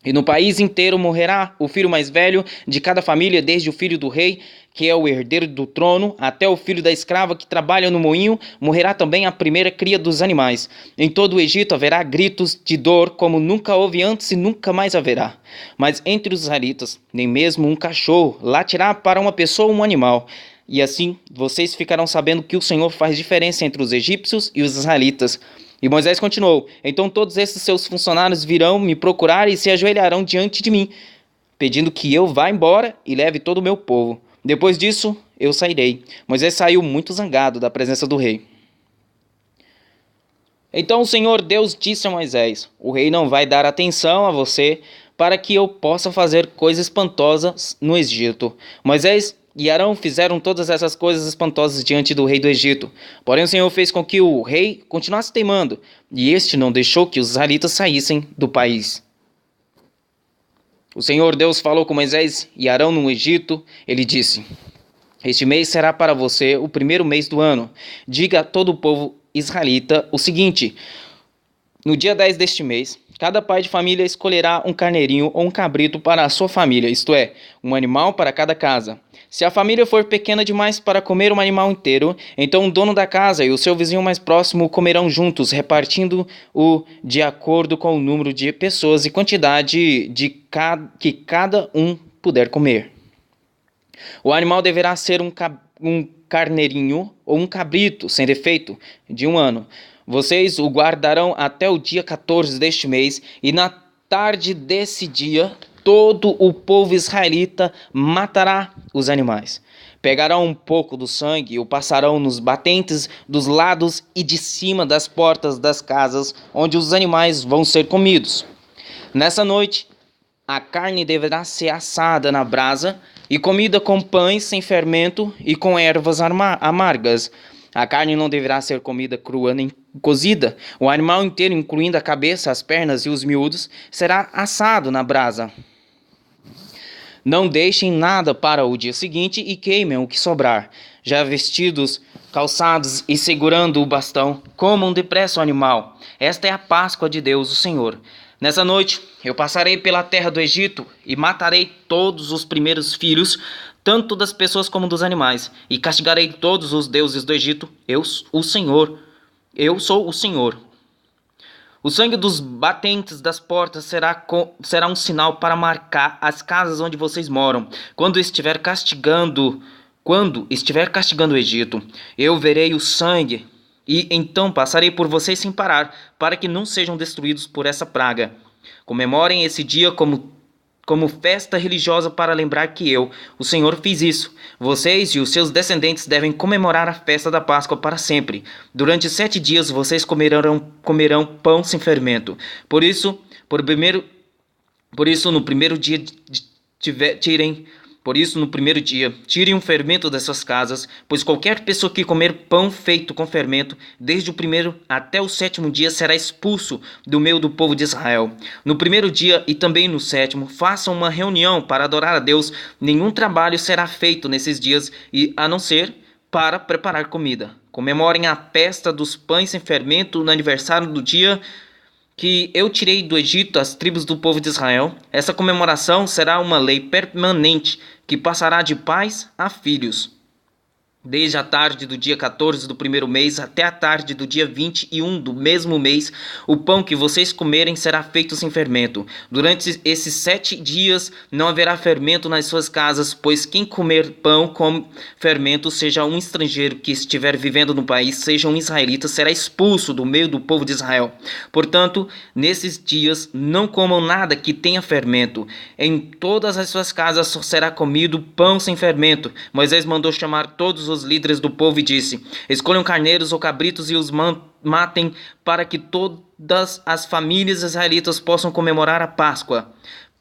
e no país inteiro morrerá o filho mais velho de cada família, desde o filho do rei, que é o herdeiro do trono, até o filho da escrava que trabalha no moinho. Morrerá também a primeira cria dos animais. Em todo o Egito haverá gritos de dor como nunca houve antes e nunca mais haverá. Mas entre os israelitas, nem mesmo um cachorro latirá para uma pessoa ou um animal. E assim vocês ficarão sabendo que o Senhor faz diferença entre os egípcios e os israelitas. E Moisés continuou: então todos esses seus funcionários virão me procurar e se ajoelharão diante de mim, pedindo que eu vá embora e leve todo o meu povo. Depois disso, eu sairei. Moisés saiu muito zangado da presença do rei. Então o Senhor Deus disse a Moisés: o rei não vai dar atenção a você para que eu possa fazer coisas espantosas no Egito. Moisés e Arão fizeram todas essas coisas espantosas diante do rei do Egito. Porém o Senhor fez com que o rei continuasse teimando, e este não deixou que os israelitas saíssem do país. O Senhor Deus falou com Moisés e Arão no Egito. Ele disse: este mês será para você o primeiro mês do ano. Diga a todo o povo israelita o seguinte: no dia 10 deste mês, Cada pai de família escolherá um carneirinho ou um cabrito para a sua família, isto é, um animal para cada casa. Se a família for pequena demais para comer um animal inteiro, então o dono da casa e o seu vizinho mais próximo comerão juntos, repartindo-o de acordo com o número de pessoas e quantidade que cada um puder comer. O animal deverá ser um carneirinho ou um cabrito, sem defeito, de 1 ano. Vocês o guardarão até o dia 14 deste mês, e na tarde desse dia, todo o povo israelita matará os animais. Pegarão um pouco do sangue e o passarão nos batentes dos lados e de cima das portas das casas onde os animais vão ser comidos. Nessa noite, a carne deverá ser assada na brasa e comida com pães sem fermento e com ervas amargas. A carne não deverá ser comida crua nem cozida. O animal inteiro, incluindo a cabeça, as pernas e os miúdos, será assado na brasa. Não deixem nada para o dia seguinte e queimem o que sobrar. Já vestidos, calçados e segurando o bastão, comam depressa o animal. Esta é a Páscoa de Deus, o Senhor. Nessa noite eu passarei pela terra do Egito e matarei todos os primeiros filhos, tanto das pessoas como dos animais, e castigarei todos os deuses do Egito. Eu sou o Senhor. O sangue dos batentes das portas será um sinal para marcar as casas onde vocês moram. Quando estiver castigando o Egito, eu verei o sangue e então passarei por vocês sem parar, para que não sejam destruídos por essa praga. Comemorem esse dia como festa religiosa para lembrar que eu, o Senhor, fiz isso. Vocês e os seus descendentes devem comemorar a festa da Páscoa para sempre. Durante 7 dias vocês comerão pão sem fermento. Por isso, no primeiro dia tirem um fermento das suas casas, pois qualquer pessoa que comer pão feito com fermento, desde o primeiro até o 7º dia, será expulso do meio do povo de Israel. No primeiro dia e também no 7º, façam uma reunião para adorar a Deus. Nenhum trabalho será feito nesses dias, a não ser para preparar comida. Comemorem a festa dos pães sem fermento no aniversário do dia que eu tirei do Egito as tribos do povo de Israel. Essa comemoração será uma lei permanente que passará de pais a filhos. Desde a tarde do dia 14 do primeiro mês até a tarde do dia 21 do mesmo mês, o pão que vocês comerem será feito sem fermento. Durante esses 7 dias não haverá fermento nas suas casas, pois quem comer pão com fermento, seja um estrangeiro que estiver vivendo no país, seja um israelita, será expulso do meio do povo de Israel. Portanto, nesses dias não comam nada que tenha fermento. Em todas as suas casas só será comido pão sem fermento. Moisés mandou chamar todos os líderes do povo e disse: escolham carneiros ou cabritos e os matem, para que todas as famílias israelitas possam comemorar a Páscoa.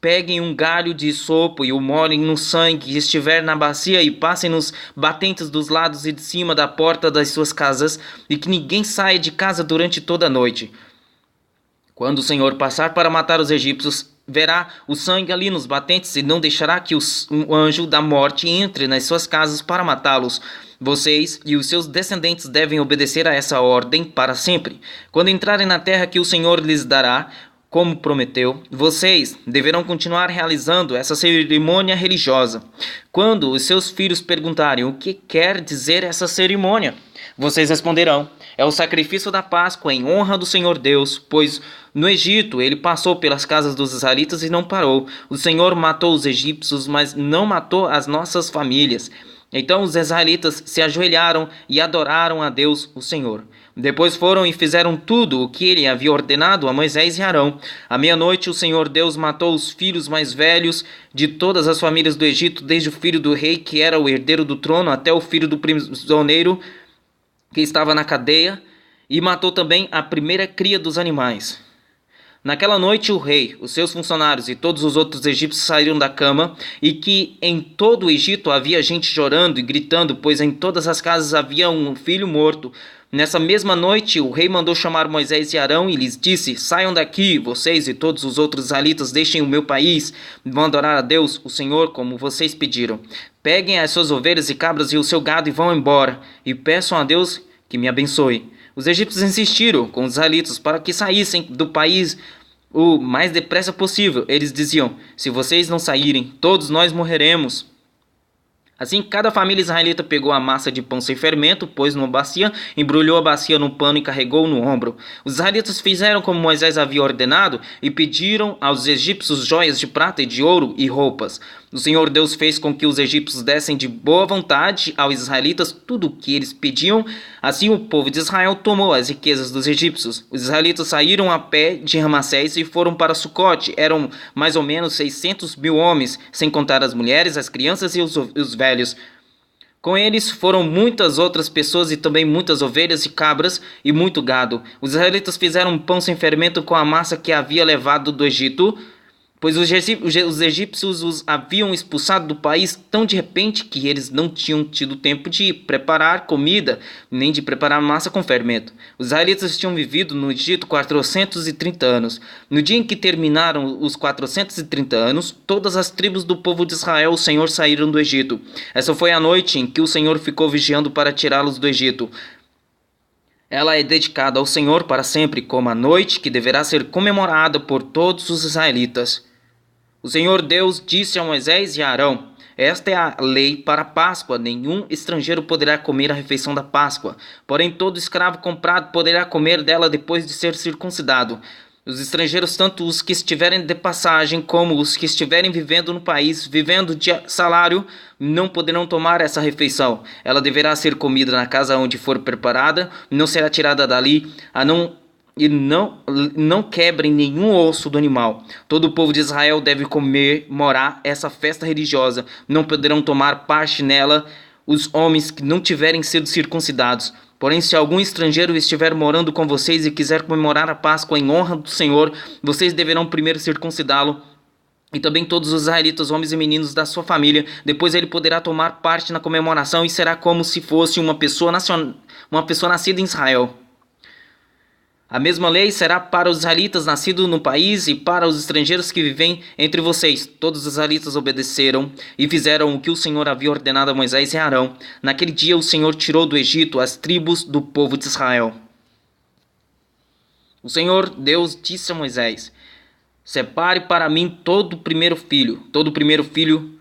Peguem um galho de isopo e o molhem no sangue que estiver na bacia e passem nos batentes dos lados e de cima da porta das suas casas, e que ninguém saia de casa durante toda a noite. Quando o Senhor passar para matar os egípcios, verá o sangue ali nos batentes e não deixará que o anjo da morte entre nas suas casas para matá-los. Vocês e os seus descendentes devem obedecer a essa ordem para sempre. Quando entrarem na terra que o Senhor lhes dará, como prometeu, vocês deverão continuar realizando essa cerimônia religiosa. Quando os seus filhos perguntarem o que quer dizer essa cerimônia, vocês responderão: é o sacrifício da Páscoa em honra do Senhor Deus, pois no Egito ele passou pelas casas dos israelitas e não parou. O Senhor matou os egípcios, mas não matou as nossas famílias. Então os israelitas se ajoelharam e adoraram a Deus, o Senhor. Depois foram e fizeram tudo o que ele havia ordenado a Moisés e Arão. À meia-noite o Senhor Deus matou os filhos mais velhos de todas as famílias do Egito, desde o filho do rei, que era o herdeiro do trono, até o filho do prisioneiro que estava na cadeia, e matou também a primeira cria dos animais. Naquela noite o rei, os seus funcionários e todos os outros egípcios saíram da cama, e que em todo o Egito havia gente chorando e gritando, pois em todas as casas havia um filho morto. Nessa mesma noite o rei mandou chamar Moisés e Arão e lhes disse: saiam daqui, vocês e todos os outros israelitas, deixem o meu país, vão adorar a Deus, o Senhor, como vocês pediram. Peguem as suas ovelhas e cabras e o seu gado e vão embora, e peçam a Deus que me abençoe. Os egípcios insistiram com os israelitas para que saíssem do país o mais depressa possível. Eles diziam: se vocês não saírem, todos nós morreremos. Assim, cada família israelita pegou a massa de pão sem fermento, pôs numa bacia, embrulhou a bacia num pano e carregou no ombro. Os israelitas fizeram como Moisés havia ordenado e pediram aos egípcios joias de prata e de ouro e roupas. O Senhor Deus fez com que os egípcios dessem de boa vontade aos israelitas tudo o que eles pediam. Assim o povo de Israel tomou as riquezas dos egípcios. Os israelitas saíram a pé de Ramassés e foram para Sucote. Eram mais ou menos 600.000 homens, sem contar as mulheres, as crianças e os velhos. Com eles foram muitas outras pessoas e também muitas ovelhas e cabras e muito gado. Os israelitas fizeram um pão sem fermento com a massa que havia levado do Egito, pois os egípcios os haviam expulsado do país tão de repente que eles não tinham tido tempo de preparar comida, nem de preparar massa com fermento. Os israelitas tinham vivido no Egito 430 anos. No dia em que terminaram os 430 anos, todas as tribos do povo de Israel, o Senhor, saíram do Egito. Essa foi a noite em que o Senhor ficou vigiando para tirá-los do Egito. Ela é dedicada ao Senhor para sempre, como a noite que deverá ser comemorada por todos os israelitas. O Senhor Deus disse a Moisés e a Arão: esta é a lei para a Páscoa. Nenhum estrangeiro poderá comer a refeição da Páscoa, porém todo escravo comprado poderá comer dela depois de ser circuncidado. Os estrangeiros, tanto os que estiverem de passagem como os que estiverem vivendo no país, vivendo de salário, não poderão tomar essa refeição. Ela deverá ser comida na casa onde for preparada, não será tirada dali, não quebrem nenhum osso do animal. Todo o povo de Israel deve comemorar essa festa religiosa. Não poderão tomar parte nela os homens que não tiverem sido circuncidados. Porém, se algum estrangeiro estiver morando com vocês e quiser comemorar a Páscoa em honra do Senhor, vocês deverão primeiro circuncidá-lo, e também todos os israelitas, homens e meninos da sua família. Depois ele poderá tomar parte na comemoração e será como se fosse uma pessoa nascida em Israel. A mesma lei será para os israelitas nascidos no país e para os estrangeiros que vivem entre vocês. Todos os israelitas obedeceram e fizeram o que o Senhor havia ordenado a Moisés e a Arão. Naquele dia o Senhor tirou do Egito as tribos do povo de Israel. O Senhor Deus disse a Moisés: separe para mim todo o primeiro filho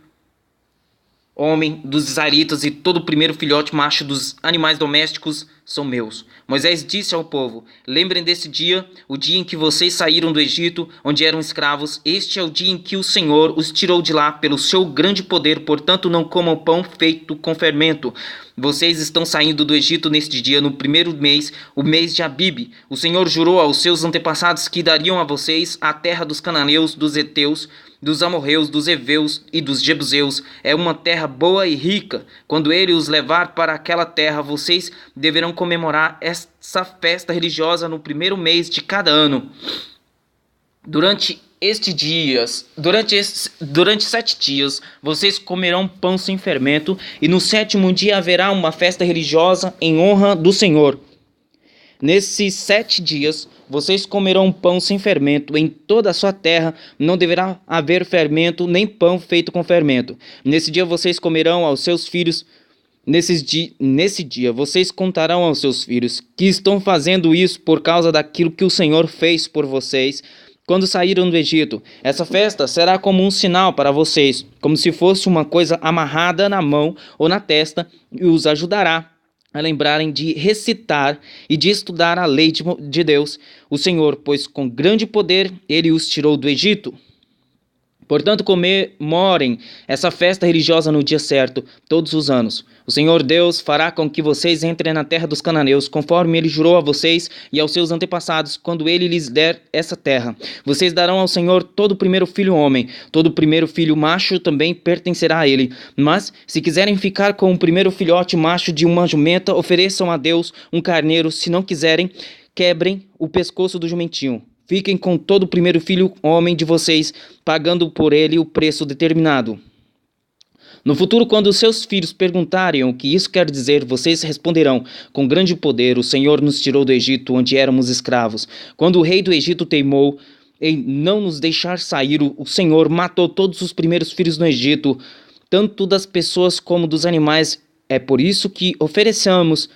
homem dos israelitas, e todo o primeiro filhote macho dos animais domésticos são meus. Moisés disse ao povo: lembrem desse dia, o dia em que vocês saíram do Egito, onde eram escravos. Este é o dia em que o Senhor os tirou de lá pelo seu grande poder, portanto não comam pão feito com fermento. Vocês estão saindo do Egito neste dia, no primeiro mês, o mês de Abibe. O Senhor jurou aos seus antepassados que dariam a vocês a terra dos cananeus, dos heteus, dos amorreus, dos heveus e dos jebuseus. É uma terra boa e rica. Quando ele os levar para aquela terra, vocês deverão comemorar essa festa religiosa no primeiro mês de cada ano. Durante 7 dias, vocês comerão pão sem fermento, e no 7º dia haverá uma festa religiosa em honra do Senhor. Nesses 7 dias, vocês comerão pão sem fermento. Em toda a sua terra não deverá haver fermento, nem pão feito com fermento. Nesse dia vocês comerão aos seus filhos. Nesse dia vocês contarão aos seus filhos que estão fazendo isso por causa daquilo que o Senhor fez por vocês quando saíram do Egito. Essa festa será como um sinal para vocês, como se fosse uma coisa amarrada na mão ou na testa, e os ajudará a lembrarem de recitar e de estudar a lei de Deus, o Senhor, pois com grande poder ele os tirou do Egito. Portanto, comemorem essa festa religiosa no dia certo, todos os anos. O Senhor Deus fará com que vocês entrem na terra dos cananeus, conforme ele jurou a vocês e aos seus antepassados, quando ele lhes der essa terra. Vocês darão ao Senhor todo o primeiro filho homem, todo o primeiro filho macho também pertencerá a ele. Mas, se quiserem ficar com o primeiro filhote macho de uma jumenta, ofereçam a Deus um carneiro. Se não quiserem, quebrem o pescoço do jumentinho. Fiquem com todo o primeiro filho homem de vocês, pagando por ele o preço determinado. No futuro, quando seus filhos perguntarem o que isso quer dizer, vocês responderão: com grande poder o Senhor nos tirou do Egito, onde éramos escravos. Quando o rei do Egito teimou em não nos deixar sair, o Senhor matou todos os primeiros filhos no Egito, tanto das pessoas como dos animais. É por isso que oferecemos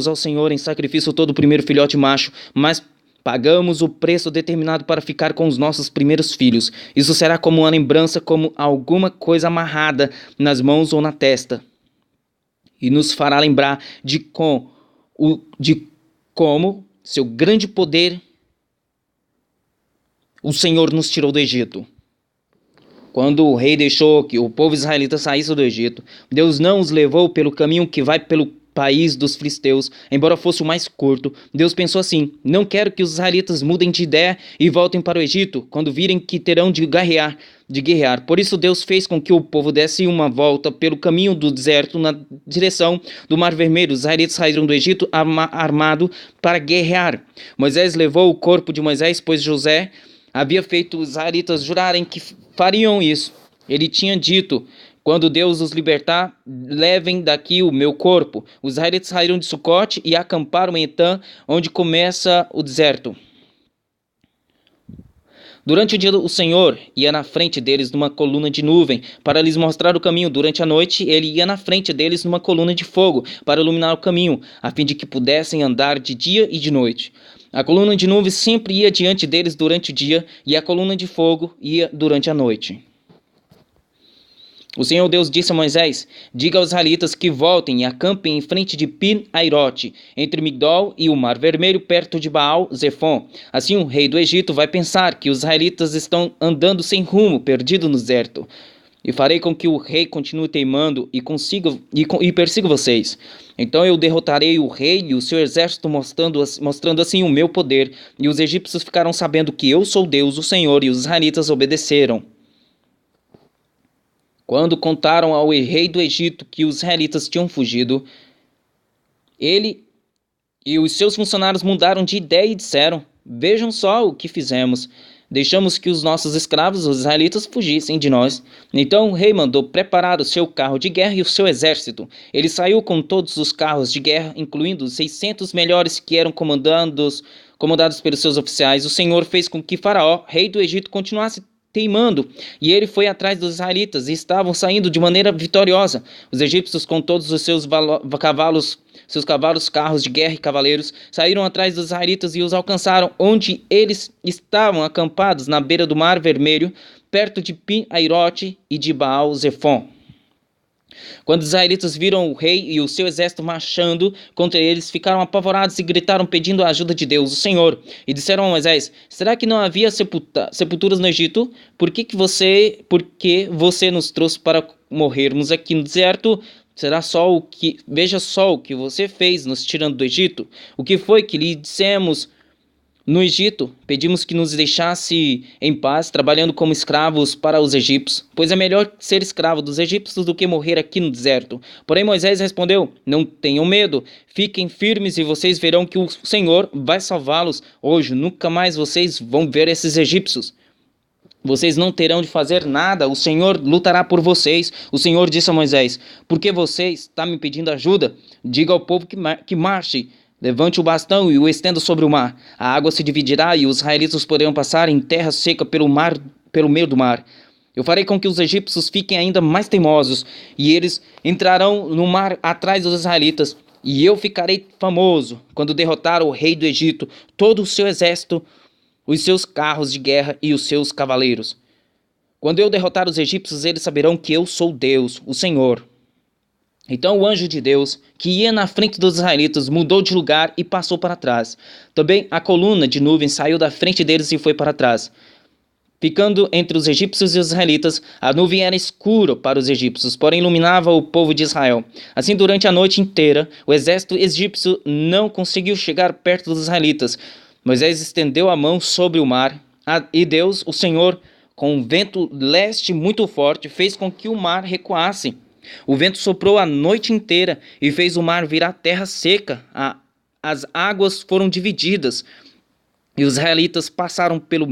ao Senhor em sacrifício todo o primeiro filhote macho, mas Pagamos o preço determinado para ficar com os nossos primeiros filhos. Isso será como uma lembrança, como alguma coisa amarrada nas mãos ou na testa. E nos fará lembrar de como seu grande poder o Senhor nos tirou do Egito. Quando o rei deixou que o povo israelita saísse do Egito, Deus não os levou pelo caminho que vai pelo país dos filisteus, embora fosse o mais curto. Deus pensou assim: não quero que os israelitas mudem de ideia e voltem para o Egito, quando virem que terão de guerrear. Por isso Deus fez com que o povo desse uma volta pelo caminho do deserto na direção do Mar Vermelho. Os israelitas saíram do Egito armado para guerrear. Moisés levou o corpo de Moisés, pois José havia feito os israelitas jurarem que fariam isso. Ele tinha dito: quando Deus os libertar, levem daqui o meu corpo. Os israelitas saíram de Sucote e acamparam em Etã, onde começa o deserto. Durante o dia, o Senhor ia na frente deles numa coluna de nuvem para lhes mostrar o caminho. Durante a noite, ele ia na frente deles numa coluna de fogo para iluminar o caminho, a fim de que pudessem andar de dia e de noite. A coluna de nuvem sempre ia diante deles durante o dia, e a coluna de fogo ia durante a noite. O Senhor Deus disse a Moisés: diga aos israelitas que voltem e acampem em frente de Pi-Hairote, entre Migdol e o Mar Vermelho, perto de Baal-Zefon. Assim o rei do Egito vai pensar que os israelitas estão andando sem rumo, perdidos no deserto. E farei com que o rei continue teimando e persiga vocês. Então eu derrotarei o rei e o seu exército, mostrando assim o meu poder. E os egípcios ficaram sabendo que eu sou Deus, o Senhor, e os israelitas obedeceram. Quando contaram ao rei do Egito que os israelitas tinham fugido, ele e os seus funcionários mudaram de ideia e disseram: vejam só o que fizemos. Deixamos que os nossos escravos, os israelitas, fugissem de nós. Então o rei mandou preparar o seu carro de guerra e o seu exército. Ele saiu com todos os carros de guerra, incluindo os 600 melhores que eram comandados pelos seus oficiais. O Senhor fez com que Faraó, rei do Egito, continuasse teimando, e ele foi atrás dos israelitas, e estavam saindo de maneira vitoriosa. Os egípcios, com todos os seus cavalos, carros de guerra e cavaleiros, saíram atrás dos israelitas e os alcançaram, onde eles estavam acampados na beira do Mar Vermelho, perto de Pi-Hairote e de Baal-Zefon. Quando os israelitas viram o rei e o seu exército marchando contra eles, ficaram apavorados e gritaram pedindo a ajuda de Deus, o Senhor. E disseram a Moisés: será que não havia sepulturas no Egito? Por que você nos trouxe para morrermos aqui no deserto? Veja só o que você fez nos tirando do Egito. O que foi que lhe dissemos no Egito? Pedimos que nos deixasse em paz, trabalhando como escravos para os egípcios, pois é melhor ser escravo dos egípcios do que morrer aqui no deserto. Porém Moisés respondeu: não tenham medo, fiquem firmes e vocês verão que o Senhor vai salvá-los. Hoje nunca mais vocês vão ver esses egípcios. Vocês não terão de fazer nada, o Senhor lutará por vocês. O Senhor disse a Moisés: por que você está me pedindo ajuda? Diga ao povo que marche. Levante o bastão e o estenda sobre o mar. A água se dividirá e os israelitas poderão passar em terra seca pelo meio do mar. Eu farei com que os egípcios fiquem ainda mais teimosos, e eles entrarão no mar atrás dos israelitas. E eu ficarei famoso quando derrotar o rei do Egito, todo o seu exército, os seus carros de guerra e os seus cavaleiros. Quando eu derrotar os egípcios, eles saberão que eu sou Deus, o Senhor. Então o anjo de Deus, que ia na frente dos israelitas, mudou de lugar e passou para trás. Também a coluna de nuvem saiu da frente deles e foi para trás. Ficando entre os egípcios e os israelitas, a nuvem era escura para os egípcios, porém iluminava o povo de Israel. Assim, durante a noite inteira, o exército egípcio não conseguiu chegar perto dos israelitas. Moisés estendeu a mão sobre o mar, e Deus, o Senhor, com um vento leste muito forte, fez com que o mar recuasse. O vento soprou a noite inteira e fez o mar virar terra seca. As águas foram divididas e os israelitas passaram pelo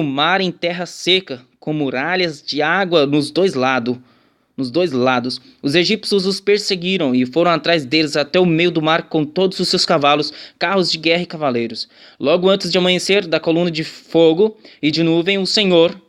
mar em terra seca, com muralhas de água nos dois lados. Os egípcios os perseguiram e foram atrás deles até o meio do mar com todos os seus cavalos, carros de guerra e cavaleiros. Logo antes de amanhecer, da coluna de fogo e de nuvem, o Senhor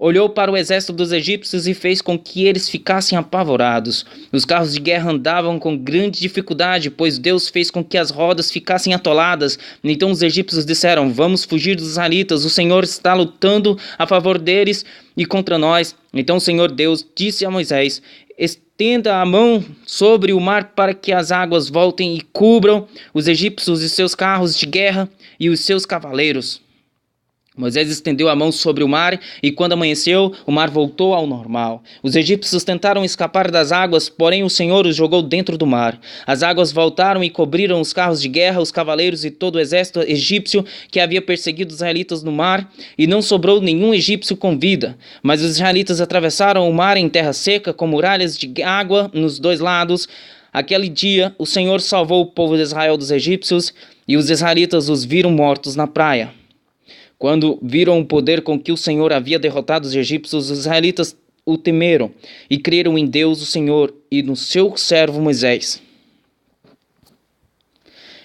olhou para o exército dos egípcios e fez com que eles ficassem apavorados. Os carros de guerra andavam com grande dificuldade, pois Deus fez com que as rodas ficassem atoladas. Então os egípcios disseram: vamos fugir dos israelitas, o Senhor está lutando a favor deles e contra nós. Então o Senhor Deus disse a Moisés: estenda a mão sobre o mar para que as águas voltem e cubram os egípcios e seus carros de guerra e os seus cavaleiros. Moisés estendeu a mão sobre o mar, e quando amanheceu, o mar voltou ao normal. Os egípcios tentaram escapar das águas, porém o Senhor os jogou dentro do mar. As águas voltaram e cobriram os carros de guerra, os cavaleiros e todo o exército egípcio que havia perseguido os israelitas no mar, e não sobrou nenhum egípcio com vida. Mas os israelitas atravessaram o mar em terra seca, com muralhas de água nos dois lados. Aquele dia, o Senhor salvou o povo de Israel dos egípcios, e os israelitas os viram mortos na praia. Quando viram o poder com que o Senhor havia derrotado os egípcios, os israelitas o temeram e creram em Deus, o Senhor, e no seu servo Moisés.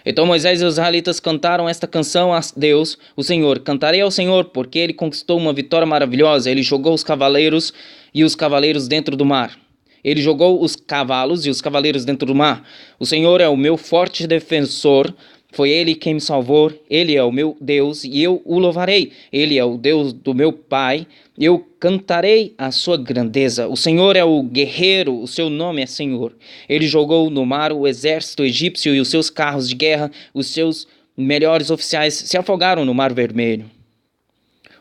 Então Moisés e os israelitas cantaram esta canção a Deus, o Senhor: cantarei ao Senhor, porque ele conquistou uma vitória maravilhosa. Ele jogou os cavaleiros e os cavaleiros dentro do mar. Ele jogou os cavalos e os cavaleiros dentro do mar. O Senhor é o meu forte defensor. Foi ele quem me salvou, ele é o meu Deus e eu o louvarei. Ele é o Deus do meu pai, eu cantarei a sua grandeza. O Senhor é o guerreiro, o seu nome é Senhor. Ele jogou no mar o exército egípcio e os seus carros de guerra, os seus melhores oficiais se afogaram no mar vermelho.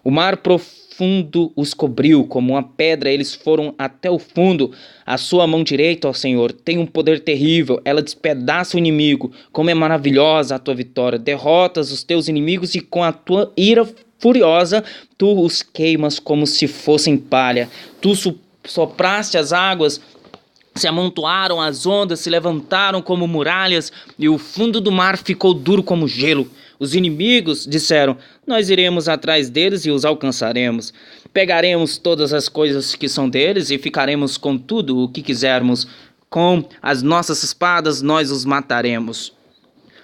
O mar profundo os cobriu, como uma pedra eles foram até o fundo. A sua mão direita, ó Senhor, tem um poder terrível, ela despedaça o inimigo. Como é maravilhosa a tua vitória, derrotas os teus inimigos e com a tua ira furiosa tu os queimas como se fossem palha. Tu sopraste as águas, se amontoaram as ondas, se levantaram como muralhas e o fundo do mar ficou duro como gelo. Os inimigos disseram: nós iremos atrás deles e os alcançaremos. Pegaremos todas as coisas que são deles e ficaremos com tudo o que quisermos. Com as nossas espadas nós os mataremos.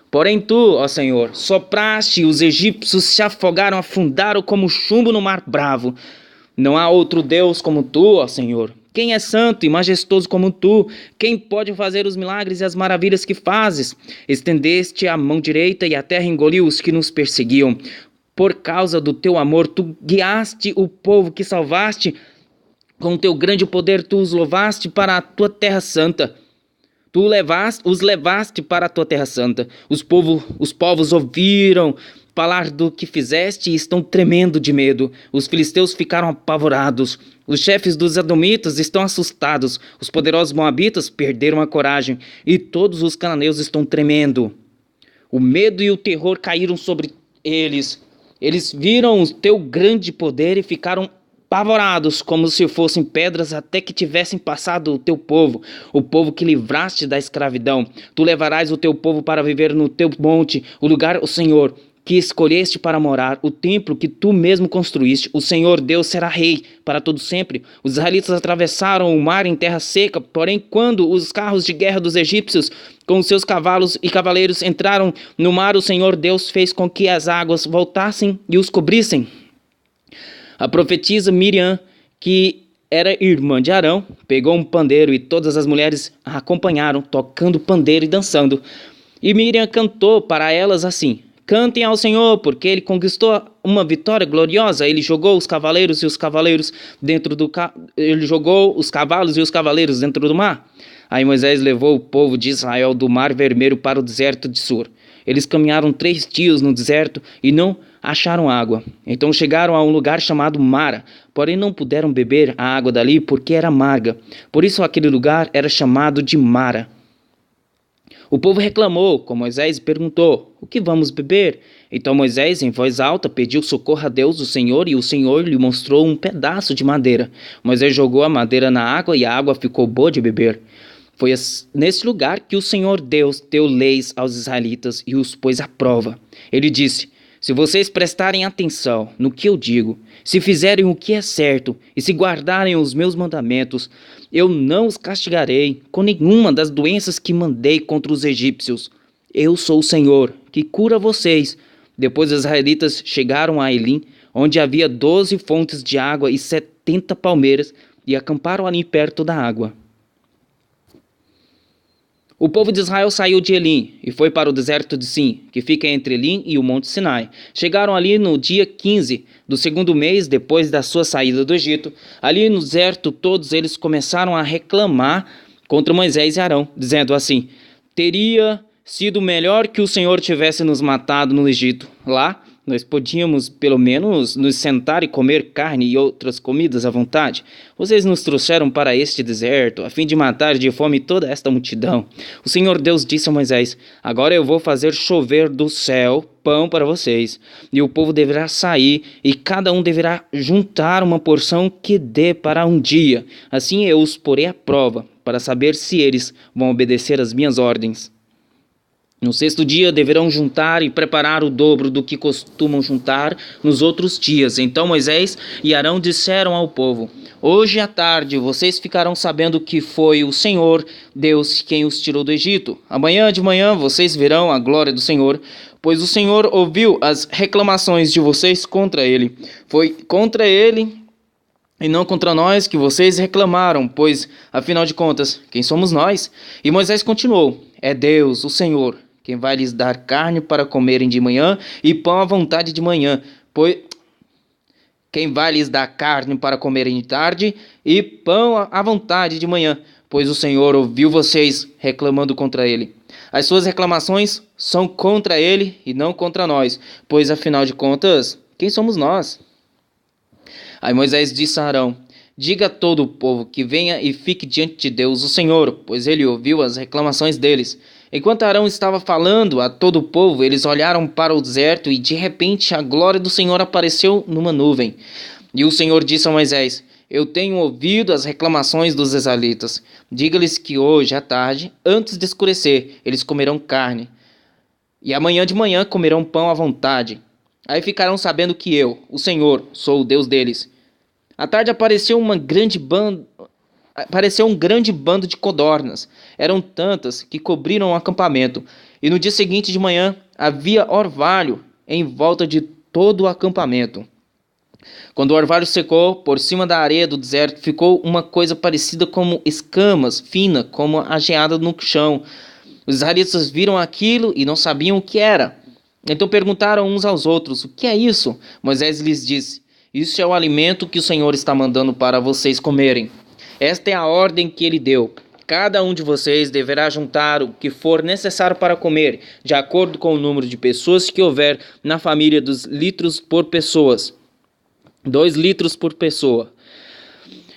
Porém tu, ó Senhor, sopraste e os egípcios se afogaram, afundaram como chumbo no mar bravo. Não há outro Deus como tu, ó Senhor. Quem é santo e majestoso como tu? Quem pode fazer os milagres e as maravilhas que fazes? Estendeste a mão direita e a terra engoliu os que nos perseguiam. Por causa do teu amor, tu guiaste o povo que salvaste. Com teu grande poder, tu os louvaste para a tua terra santa. Tu os levaste para a tua terra santa. Os povos ouviram falar do que fizeste e estão tremendo de medo. Os filisteus ficaram apavorados. Os chefes dos edomitas estão assustados. Os poderosos moabitas perderam a coragem. E todos os cananeus estão tremendo. O medo e o terror caíram sobre eles. Eles viram o teu grande poder e ficaram apavorados, como se fossem pedras, até que tivessem passado o teu povo, o povo que livraste da escravidão. Tu levarás o teu povo para viver no teu monte, o lugar, o Senhor, que escolheste para morar, o templo que tu mesmo construíste. O Senhor Deus será rei para todo sempre. Os israelitas atravessaram o mar em terra seca, porém quando os carros de guerra dos egípcios com os seus cavalos e cavaleiros entraram no mar, o Senhor Deus fez com que as águas voltassem e os cobrissem. A profetisa Miriam, que era irmã de Arão, pegou um pandeiro e todas as mulheres a acompanharam, tocando pandeiro e dançando. E Miriam cantou para elas assim: cantem ao Senhor, porque ele conquistou uma vitória gloriosa. Ele jogou os cavaleiros e os cavaleiros ele jogou os cavalos e os cavaleiros dentro do mar. Aí Moisés levou o povo de Israel do Mar Vermelho para o deserto de Sur. Eles caminharam 3 dias no deserto e não acharam água. Então chegaram a um lugar chamado Mara, porém não puderam beber a água dali porque era amarga. Por isso aquele lugar era chamado de Mara. O povo reclamou com Moisés e perguntou: o que vamos beber? Então Moisés, em voz alta, pediu socorro a Deus, o Senhor, e o Senhor lhe mostrou um pedaço de madeira. Moisés jogou a madeira na água e a água ficou boa de beber. Foi nesse lugar que o Senhor Deus deu leis aos israelitas e os pôs à prova. Ele disse: se vocês prestarem atenção no que eu digo, se fizerem o que é certo e se guardarem os meus mandamentos, eu não os castigarei com nenhuma das doenças que mandei contra os egípcios. Eu sou o Senhor, que cura vocês. Depois os israelitas chegaram a Elim, onde havia 12 fontes de água e 70 palmeiras e acamparam ali perto da água. O povo de Israel saiu de Elim e foi para o deserto de Sim, que fica entre Elim e o Monte Sinai. Chegaram ali no dia 15 do segundo mês depois da sua saída do Egito. Ali no deserto todos eles começaram a reclamar contra Moisés e Arão, dizendo assim: teria sido melhor que o Senhor tivesse nos matado no Egito. Lá nós podíamos pelo menos nos sentar e comer carne e outras comidas à vontade. Vocês nos trouxeram para este deserto a fim de matar de fome toda esta multidão. O Senhor Deus disse a Moisés: agora eu vou fazer chover do céu pão para vocês, e o povo deverá sair, e cada um deverá juntar uma porção que dê para um dia. Assim eu os porei à prova, para saber se eles vão obedecer às minhas ordens. No sexto dia deverão juntar e preparar o dobro do que costumam juntar nos outros dias. Então Moisés e Arão disseram ao povo: hoje à tarde vocês ficarão sabendo que foi o Senhor Deus quem os tirou do Egito. Amanhã de manhã vocês verão a glória do Senhor, pois o Senhor ouviu as reclamações de vocês contra ele. Foi contra ele e não contra nós que vocês reclamaram, pois, afinal de contas, quem somos nós? E Moisés continuou: é Deus, o Senhor, quem vai lhes dar carne para comerem de manhã e pão à vontade de manhã, pois quem vai lhes dar carne para comerem de tarde e pão à vontade de manhã, pois o Senhor ouviu vocês reclamando contra ele. As suas reclamações são contra ele e não contra nós, pois afinal de contas, quem somos nós? Aí Moisés disse a Arão: diga a todo o povo que venha e fique diante de Deus, o Senhor, pois ele ouviu as reclamações deles. Enquanto Arão estava falando a todo o povo, eles olharam para o deserto e de repente a glória do Senhor apareceu numa nuvem. E o Senhor disse a Moisés: eu tenho ouvido as reclamações dos israelitas. Diga-lhes que hoje à tarde, antes de escurecer, eles comerão carne. E amanhã de manhã comerão pão à vontade. Aí ficarão sabendo que eu, o Senhor, sou o Deus deles. À tarde apareceu um grande bando de codornas. Eram tantas que cobriram o acampamento. E no dia seguinte de manhã havia orvalho em volta de todo o acampamento. Quando o orvalho secou, por cima da areia do deserto ficou uma coisa parecida como escamas, fina, como a geada no chão. Os israelitas viram aquilo e não sabiam o que era. Então perguntaram uns aos outros: o que é isso? Moisés lhes disse: isso é o alimento que o Senhor está mandando para vocês comerem. Esta é a ordem que ele deu: cada um de vocês deverá juntar o que for necessário para comer, de acordo com o número de pessoas que houver na família, dos litros por pessoas. 2 litros por pessoa.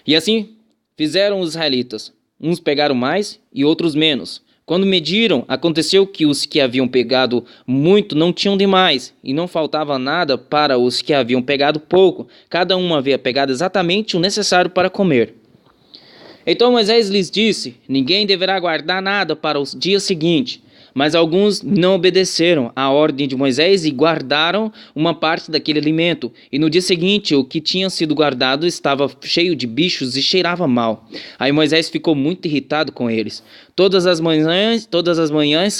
E assim fizeram os israelitas. Uns pegaram mais e outros menos. Quando mediram, aconteceu que os que haviam pegado muito não tinham demais, e não faltava nada para os que haviam pegado pouco. Cada um havia pegado exatamente o necessário para comer. Então Moisés lhes disse: ninguém deverá guardar nada para o dia seguinte. Mas alguns não obedeceram à ordem de Moisés e guardaram uma parte daquele alimento. E no dia seguinte, o que tinha sido guardado estava cheio de bichos e cheirava mal. Aí Moisés ficou muito irritado com eles. Todas as manhãs,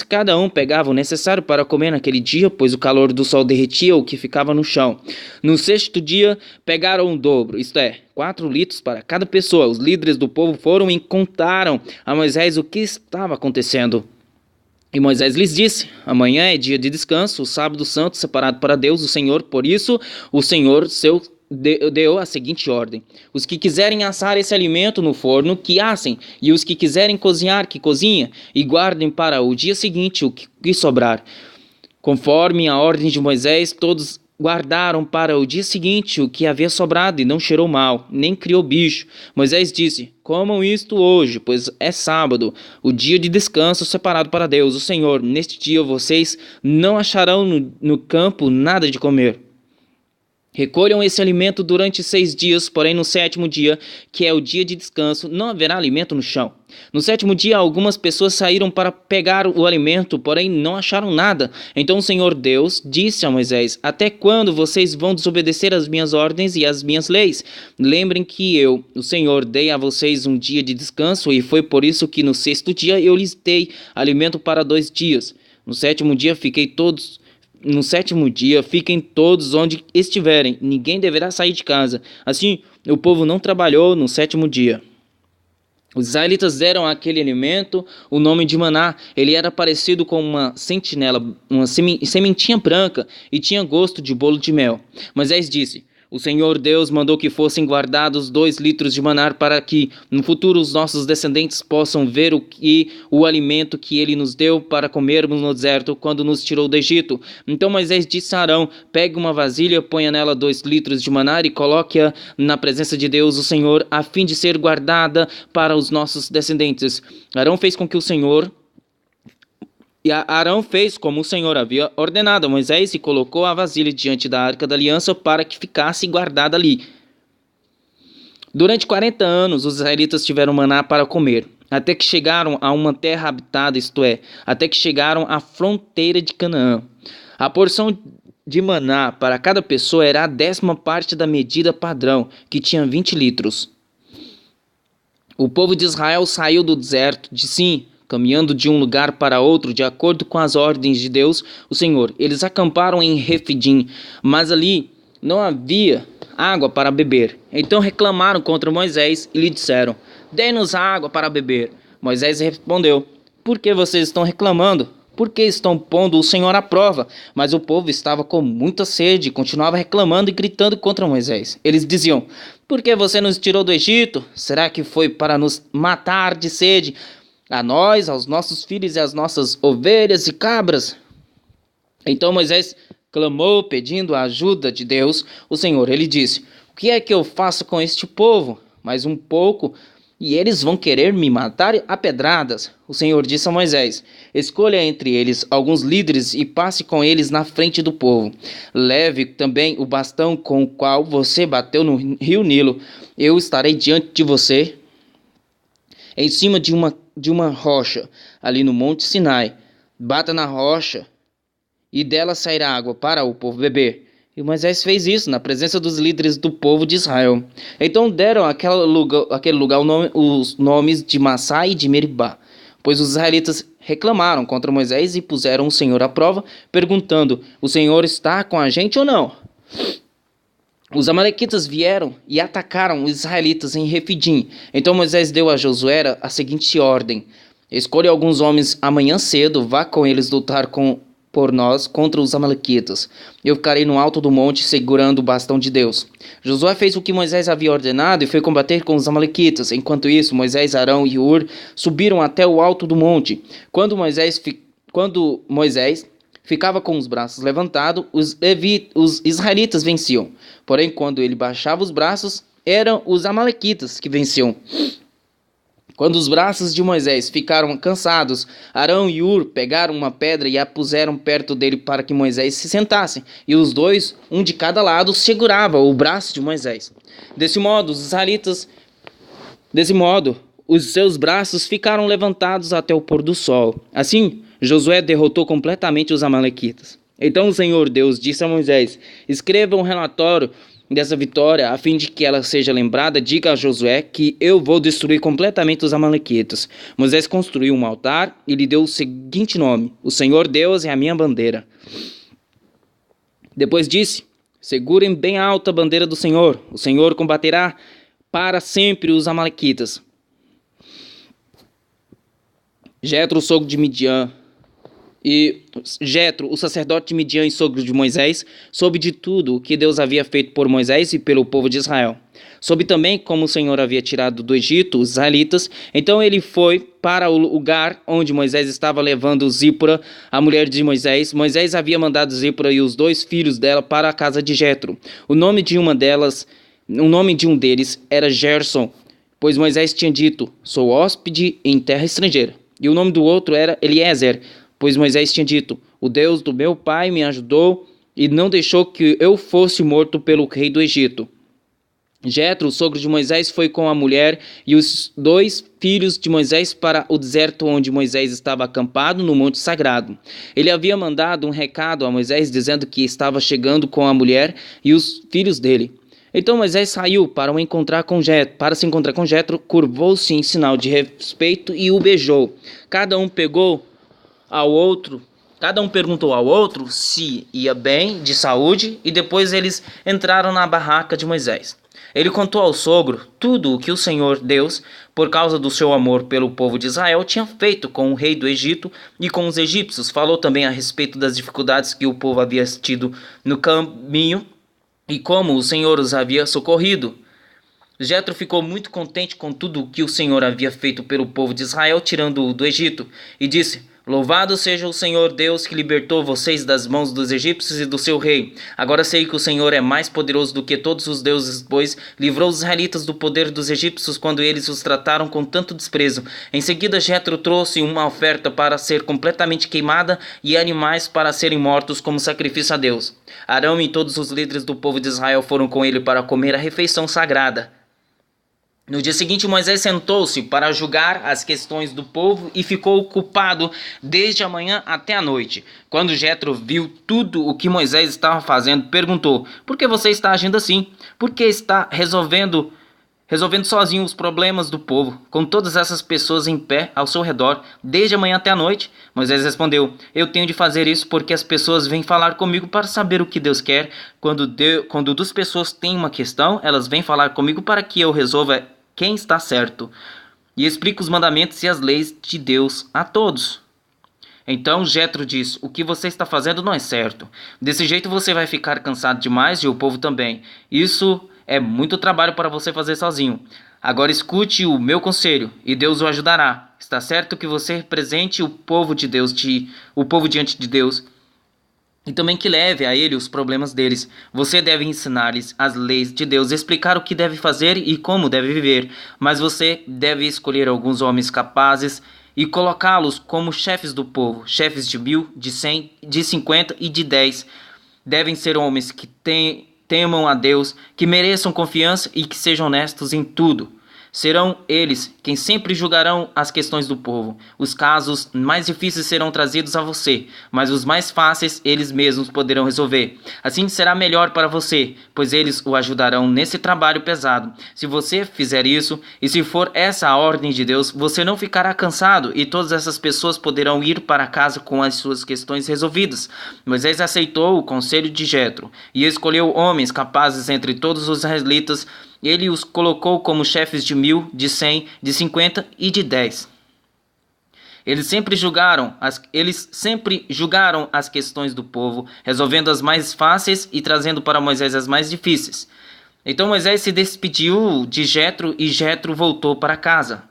cada um pegava o necessário para comer naquele dia, pois o calor do sol derretia o que ficava no chão. No sexto dia, pegaram o dobro, isto é, 4 litros para cada pessoa. Os líderes do povo foram e contaram a Moisés o que estava acontecendo. E Moisés lhes disse: amanhã é dia de descanso, o sábado santo separado para Deus, o Senhor. Por isso, o Senhor deu a seguinte ordem: os que quiserem assar esse alimento no forno, que assem, e os que quiserem cozinhar, que cozinhem, e guardem para o dia seguinte o que sobrar. Conforme a ordem de Moisés, todos guardaram para o dia seguinte o que havia sobrado, e não cheirou mal, nem criou bicho. Moisés disse: comam isto hoje, pois é sábado, o dia de descanso separado para Deus, o Senhor. Neste dia vocês não acharão no campo nada de comer. Recolham esse alimento durante 6 dias, porém no 7º dia, que é o dia de descanso, não haverá alimento no chão. No 7º dia, algumas pessoas saíram para pegar o alimento, porém não acharam nada. Então o Senhor Deus disse a Moisés: até quando vocês vão desobedecer as minhas ordens e as minhas leis? Lembrem que eu, o Senhor, dei a vocês um dia de descanso, e foi por isso que no 6º dia eu lhes dei alimento para 2 dias. No 7º dia fiquem todos onde estiverem, ninguém deverá sair de casa. Assim, o povo não trabalhou no sétimo dia. Os israelitas deram àquele alimento o nome de maná. Ele era parecido com uma sentinela, uma sementinha branca, e tinha gosto de bolo de mel. Moisés disse: o Senhor Deus mandou que fossem guardados 2 litros de maná para que no futuro os nossos descendentes possam ver o alimento que ele nos deu para comermos no deserto quando nos tirou do Egito. Então Moisés disse a Arão: pegue uma vasilha, ponha nela 2 litros de maná e coloque-a na presença de Deus, o Senhor, a fim de ser guardada para os nossos descendentes. Arão fez como o Senhor havia ordenado a Moisés e colocou a vasilha diante da arca da aliança para que ficasse guardada ali. Durante 40 anos os israelitas tiveram maná para comer, até que chegaram a uma terra habitada, isto é, até que chegaram à fronteira de Canaã. A porção de maná para cada pessoa era a 10ª parte da medida padrão, que tinha 20 litros. O povo de Israel saiu do deserto de Sim, caminhando de um lugar para outro, de acordo com as ordens de Deus, o Senhor. Eles acamparam em Refidim, mas ali não havia água para beber. Então reclamaram contra Moisés e lhe disseram: dê-nos água para beber. Moisés respondeu: por que vocês estão reclamando? Por que estão pondo o Senhor à prova? Mas o povo estava com muita sede e continuava reclamando e gritando contra Moisés. Eles diziam: por que você nos tirou do Egito? Será que foi para nos matar de sede? A nós, aos nossos filhos e às nossas ovelhas e cabras? Então Moisés clamou pedindo a ajuda de Deus, o Senhor. Ele disse: o que é que eu faço com este povo? Mais um pouco e eles vão querer me matar a pedradas. O Senhor disse a Moisés: escolha entre eles alguns líderes e passe com eles na frente do povo. Leve também o bastão com o qual você bateu no rio Nilo. Eu estarei diante de você em cima de uma rocha, ali no Monte Sinai. Bata na rocha, e dela sairá água para o povo beber. E Moisés fez isso na presença dos líderes do povo de Israel. Então deram àquele lugar os nomes de Massá e de Meribá, pois os israelitas reclamaram contra Moisés e puseram o Senhor à prova, perguntando: o Senhor está com a gente ou não? Os amalequitas vieram e atacaram os israelitas em Refidim. Então Moisés deu a Josué a seguinte ordem: escolha alguns homens amanhã cedo, vá com eles lutar por nós contra os amalequitas. Eu ficarei no alto do monte segurando o bastão de Deus. Josué fez o que Moisés havia ordenado e foi combater com os amalequitas. Enquanto isso, Moisés, Arão e Hur subiram até o alto do monte. Quando Moisés ficava com os braços levantados, os israelitas venciam. Porém, quando ele baixava os braços, eram os amalequitas que venciam. Quando os braços de Moisés ficaram cansados, Arão e Hur pegaram uma pedra e a puseram perto dele para que Moisés se sentasse. E os dois, um de cada lado, seguravam o braço de Moisés. Desse modo, os seus braços ficaram levantados até o pôr do sol. Assim, Josué derrotou completamente os amalequitas. Então o Senhor Deus disse a Moisés: escreva um relatório dessa vitória, a fim de que ela seja lembrada. Diga a Josué que eu vou destruir completamente os amalequitas. Moisés construiu um altar e lhe deu o seguinte nome: o Senhor Deus é a minha bandeira. Depois disse: segurem bem alta a bandeira do Senhor. O Senhor combaterá para sempre os amalequitas. Jetro, sogro de Midian, e Jetro, o sacerdote de Midian e sogro de Moisés, soube de tudo o que Deus havia feito por Moisés e pelo povo de Israel. Soube também como o Senhor havia tirado do Egito os israelitas. Então ele foi para o lugar onde Moisés estava levando Zípora, a mulher de Moisés. Moisés havia mandado Zípora e os 2 filhos dela para a casa de Jetro. O nome de um deles era Gerson, pois Moisés tinha dito: sou hóspede em terra estrangeira. E o nome do outro era Eliezer, pois Moisés tinha dito: o Deus do meu pai me ajudou e não deixou que eu fosse morto pelo rei do Egito. Jetro, o sogro de Moisés, foi com a mulher e os 2 filhos de Moisés para o deserto onde Moisés estava acampado no monte sagrado. Ele havia mandado um recado a Moisés dizendo que estava chegando com a mulher e os filhos dele. Então Moisés saiu para se encontrar com Jetro, curvou-se em sinal de respeito e o beijou. Cada um perguntou ao outro se ia bem de saúde, e depois eles entraram na barraca de Moisés. Ele contou ao sogro tudo o que o Senhor Deus, por causa do seu amor pelo povo de Israel, tinha feito com o rei do Egito e com os egípcios. Falou também a respeito das dificuldades que o povo havia tido no caminho e como o Senhor os havia socorrido. Jetro ficou muito contente com tudo o que o Senhor havia feito pelo povo de Israel, tirando-o do Egito, e disse: Louvado seja o Senhor Deus que libertou vocês das mãos dos egípcios e do seu rei. Agora sei que o Senhor é mais poderoso do que todos os deuses, pois livrou os israelitas do poder dos egípcios quando eles os trataram com tanto desprezo. Em seguida, Jetro trouxe uma oferta para ser completamente queimada e animais para serem mortos como sacrifício a Deus. Arão e todos os líderes do povo de Israel foram com ele para comer a refeição sagrada. No dia seguinte, Moisés sentou-se para julgar as questões do povo e ficou ocupado desde a manhã até a noite. Quando Jetro viu tudo o que Moisés estava fazendo, perguntou: Por que você está agindo assim? Por que está resolvendo sozinho os problemas do povo, com todas essas pessoas em pé ao seu redor, desde a manhã até a noite? Moisés respondeu: Eu tenho de fazer isso porque as pessoas vêm falar comigo para saber o que Deus quer. Quando duas pessoas têm uma questão, elas vêm falar comigo para que eu resolva quem está certo e explico os mandamentos e as leis de Deus a todos. Então Jetro disse: O que você está fazendo não é certo. Desse jeito você vai ficar cansado demais e o povo também. Isso é muito trabalho para você fazer sozinho. Agora escute o meu conselho e Deus o ajudará. Está certo que você represente o povo de Deus, o povo diante de Deus, e também que leve a ele os problemas deles. Você deve ensinar-lhes as leis de Deus, explicar o que deve fazer e como deve viver. Mas você deve escolher alguns homens capazes e colocá-los como chefes do povo, chefes de 1.000, de 100, de 50 e de 10. Devem ser homens que temam a Deus, que mereçam confiança e que sejam honestos em tudo. Serão eles quem sempre julgarão as questões do povo. Os casos mais difíceis serão trazidos a você, mas os mais fáceis eles mesmos poderão resolver. Assim será melhor para você, pois eles o ajudarão nesse trabalho pesado. Se você fizer isso, e se for essa a ordem de Deus, você não ficará cansado e todas essas pessoas poderão ir para casa com as suas questões resolvidas. Moisés aceitou o conselho de Jetro e escolheu homens capazes entre todos os israelitas. Ele os colocou como chefes de 1.000, de 100, de 50 e de 10. Eles sempre julgaram as questões do povo, resolvendo as mais fáceis e trazendo para Moisés as mais difíceis. Então Moisés se despediu de Jetro e Jetro voltou para casa.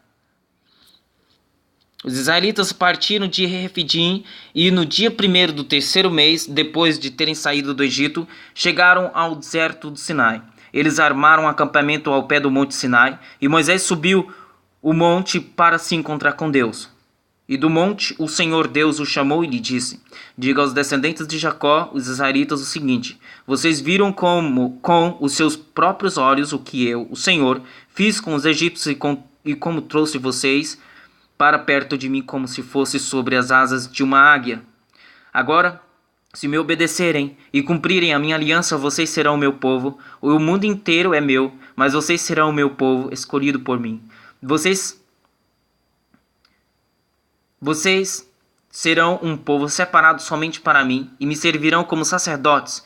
Os israelitas partiram de Refidim e no dia 1º do 3º mês, depois de terem saído do Egito, chegaram ao deserto do Sinai. Eles armaram um acampamento ao pé do monte Sinai, e Moisés subiu o monte para se encontrar com Deus. E do monte o Senhor Deus o chamou e lhe disse: Diga aos descendentes de Jacó, os israelitas, o seguinte: Vocês viram com os seus próprios olhos o que eu, o Senhor, fiz com os egípcios e como trouxe vocês para perto de mim como se fosse sobre as asas de uma águia. Agora, se me obedecerem e cumprirem a minha aliança, vocês serão o meu povo. O mundo inteiro é meu, mas vocês serão o meu povo, escolhido por mim. Vocês serão um povo separado somente para mim e me servirão como sacerdotes.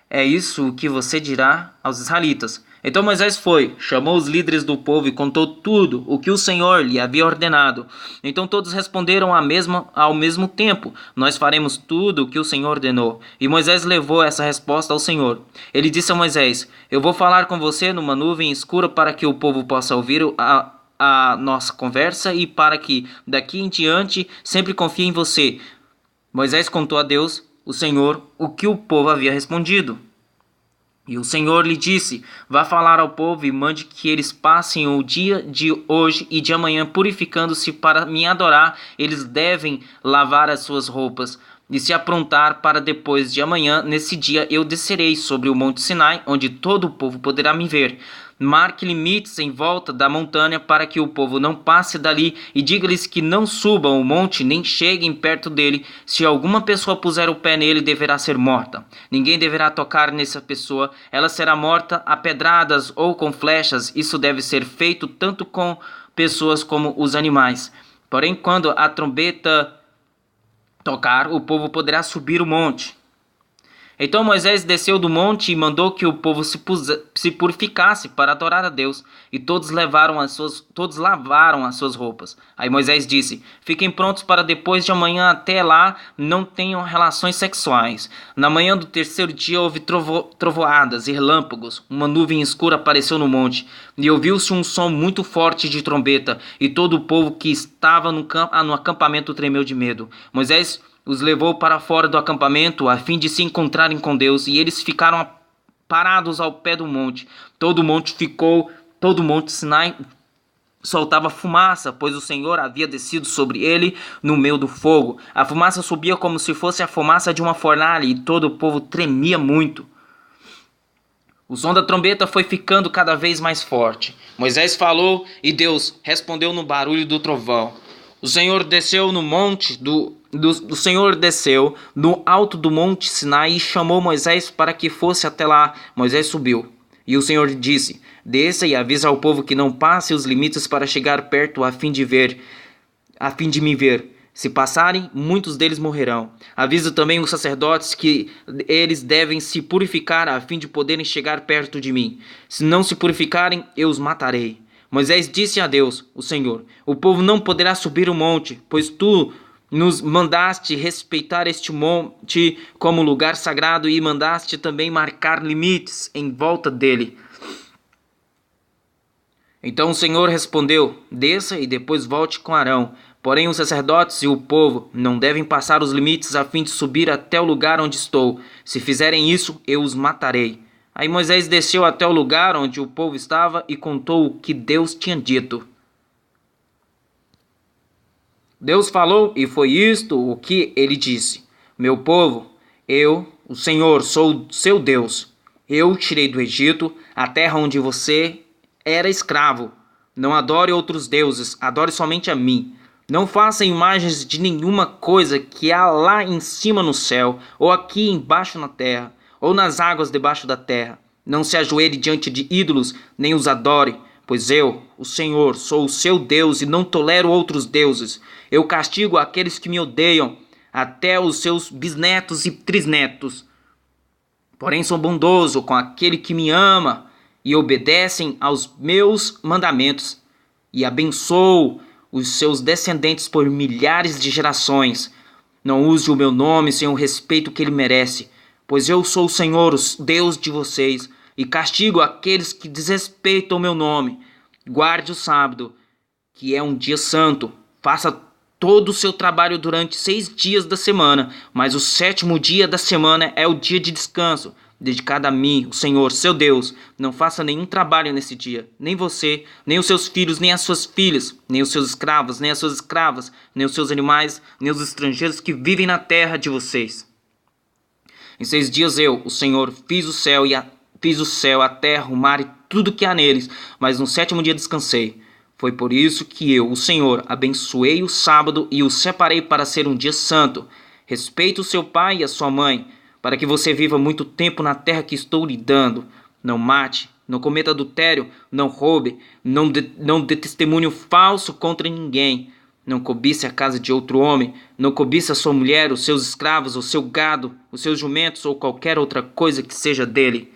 É isso que você dirá aos israelitas. Então Moisés foi, chamou os líderes do povo e contou tudo o que o Senhor lhe havia ordenado. Então todos responderam ao mesmo tempo: Nós faremos tudo o que o Senhor ordenou. E Moisés levou essa resposta ao Senhor. Ele disse a Moisés: Eu vou falar com você numa nuvem escura para que o povo possa ouvir a nossa conversa e para que daqui em diante sempre confie em você. Moisés contou a Deus, o Senhor, o que o povo havia respondido. E o Senhor lhe disse: Vá falar ao povo e mande que eles passem o dia de hoje e de amanhã purificando-se para me adorar. Eles devem lavar as suas roupas e se aprontar para depois de amanhã. Nesse dia eu descerei sobre o monte Sinai, onde todo o povo poderá me ver. Marque limites em volta da montanha para que o povo não passe dali e diga-lhes que não subam o monte nem cheguem perto dele. Se alguma pessoa puser o pé nele, deverá ser morta. Ninguém deverá tocar nessa pessoa. Ela será morta a pedradas ou com flechas. Isso deve ser feito tanto com pessoas como os animais. Porém, quando a trombeta tocar, o povo poderá subir o monte. Então Moisés desceu do monte e mandou que o povo se purificasse para adorar a Deus, e todos lavaram as suas roupas. Aí Moisés disse: Fiquem prontos para depois de amanhã, até lá não tenham relações sexuais. Na manhã do terceiro dia houve trovoadas e relâmpagos. Uma nuvem escura apareceu no monte, e ouviu-se um som muito forte de trombeta, e todo o povo que estava no acampamento tremeu de medo. Moisés os levou para fora do acampamento a fim de se encontrarem com Deus, e eles ficaram parados ao pé do monte. Todo o monte Sinai soltava fumaça, pois o Senhor havia descido sobre ele no meio do fogo. A fumaça subia como se fosse a fumaça de uma fornalha, e todo o povo tremia muito. O som da trombeta foi ficando cada vez mais forte. Moisés falou e Deus respondeu no barulho do trovão. O Senhor desceu no alto do monte Sinai e chamou Moisés para que fosse até lá. Moisés subiu. E o Senhor disse: Desça e avisa ao povo que não passe os limites para chegar perto a fim de me ver. Se passarem, muitos deles morrerão. Avisa também os sacerdotes que eles devem se purificar a fim de poderem chegar perto de mim. Se não se purificarem, eu os matarei. Moisés disse a Deus, o Senhor: O povo não poderá subir o monte, pois tu nos mandaste respeitar este monte como lugar sagrado e mandaste também marcar limites em volta dele. Então o Senhor respondeu: Desça e depois volte com Arão. Porém os sacerdotes e o povo não devem passar os limites a fim de subir até o lugar onde estou. Se fizerem isso, eu os matarei. Aí Moisés desceu até o lugar onde o povo estava e contou o que Deus tinha dito. Deus falou e foi isto o que ele disse: Meu povo, eu, o Senhor, sou seu Deus. Eu o tirei do Egito, a terra onde você era escravo. Não adore outros deuses, adore somente a mim. Não faça imagens de nenhuma coisa que há lá em cima no céu, ou aqui embaixo na terra, ou nas águas debaixo da terra. Não se ajoelhe diante de ídolos, nem os adore, pois eu, o Senhor, sou o seu Deus e não tolero outros deuses. Eu castigo aqueles que me odeiam, até os seus bisnetos e trisnetos. Porém sou bondoso com aquele que me ama e obedecem aos meus mandamentos, e abençoo os seus descendentes por milhares de gerações. Não use o meu nome sem o respeito que ele merece, pois eu sou o Senhor, o Deus de vocês, e castigo aqueles que desrespeitam o meu nome. Guarde o sábado, que é um dia santo. Faça todo o seu trabalho durante 6 dias da semana, mas o 7º dia da semana é o dia de descanso, dedicado a mim, o Senhor, seu Deus. Não faça nenhum trabalho nesse dia, nem você, nem os seus filhos, nem as suas filhas, nem os seus escravos, nem as suas escravas, nem os seus animais, nem os estrangeiros que vivem na terra de vocês. Em 6 dias eu, o Senhor, fiz o céu, a terra, o mar e tudo que há neles, mas no 7º dia descansei. Foi por isso que eu, o Senhor, abençoei o sábado e o separei para ser um dia santo. Respeite o seu pai e a sua mãe, para que você viva muito tempo na terra que estou lhe dando. Não mate, não cometa adultério, não roube, não dê testemunho falso contra ninguém. Não cobice a casa de outro homem, não cobice a sua mulher, os seus escravos, o seu gado, os seus jumentos ou qualquer outra coisa que seja dele.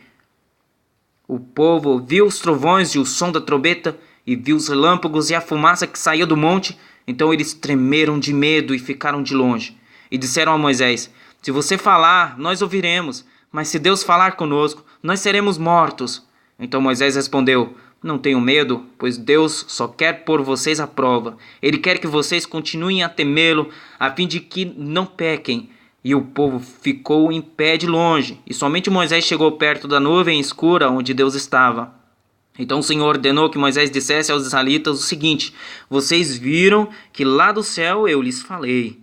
O povo ouviu os trovões e o som da trombeta, e viu os relâmpagos e a fumaça que saía do monte. Então eles tremeram de medo e ficaram de longe. E disseram a Moisés: Se você falar, nós ouviremos, mas se Deus falar conosco, nós seremos mortos. Então Moisés respondeu: Não tenham medo, pois Deus só quer pôr vocês à prova. Ele quer que vocês continuem a temê-lo, a fim de que não pequem. E o povo ficou em pé de longe, e somente Moisés chegou perto da nuvem escura onde Deus estava. Então o Senhor ordenou que Moisés dissesse aos israelitas o seguinte: Vocês viram que lá do céu eu lhes falei.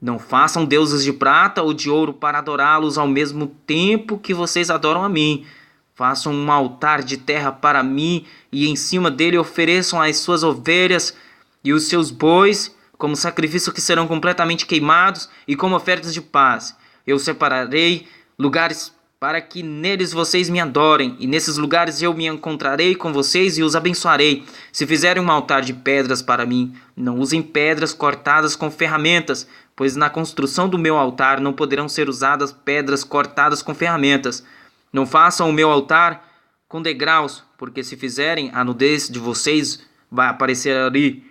Não façam deuses de prata ou de ouro para adorá-los ao mesmo tempo que vocês adoram a mim. Façam um altar de terra para mim e em cima dele ofereçam as suas ovelhas e os seus bois como sacrifício que serão completamente queimados e como ofertas de paz. Eu separarei lugares para que neles vocês me adorem, e nesses lugares eu me encontrarei com vocês e os abençoarei. Se fizerem um altar de pedras para mim, não usem pedras cortadas com ferramentas, pois na construção do meu altar não poderão ser usadas pedras cortadas com ferramentas. Não façam o meu altar com degraus, porque se fizerem, a nudez de vocês vai aparecer ali,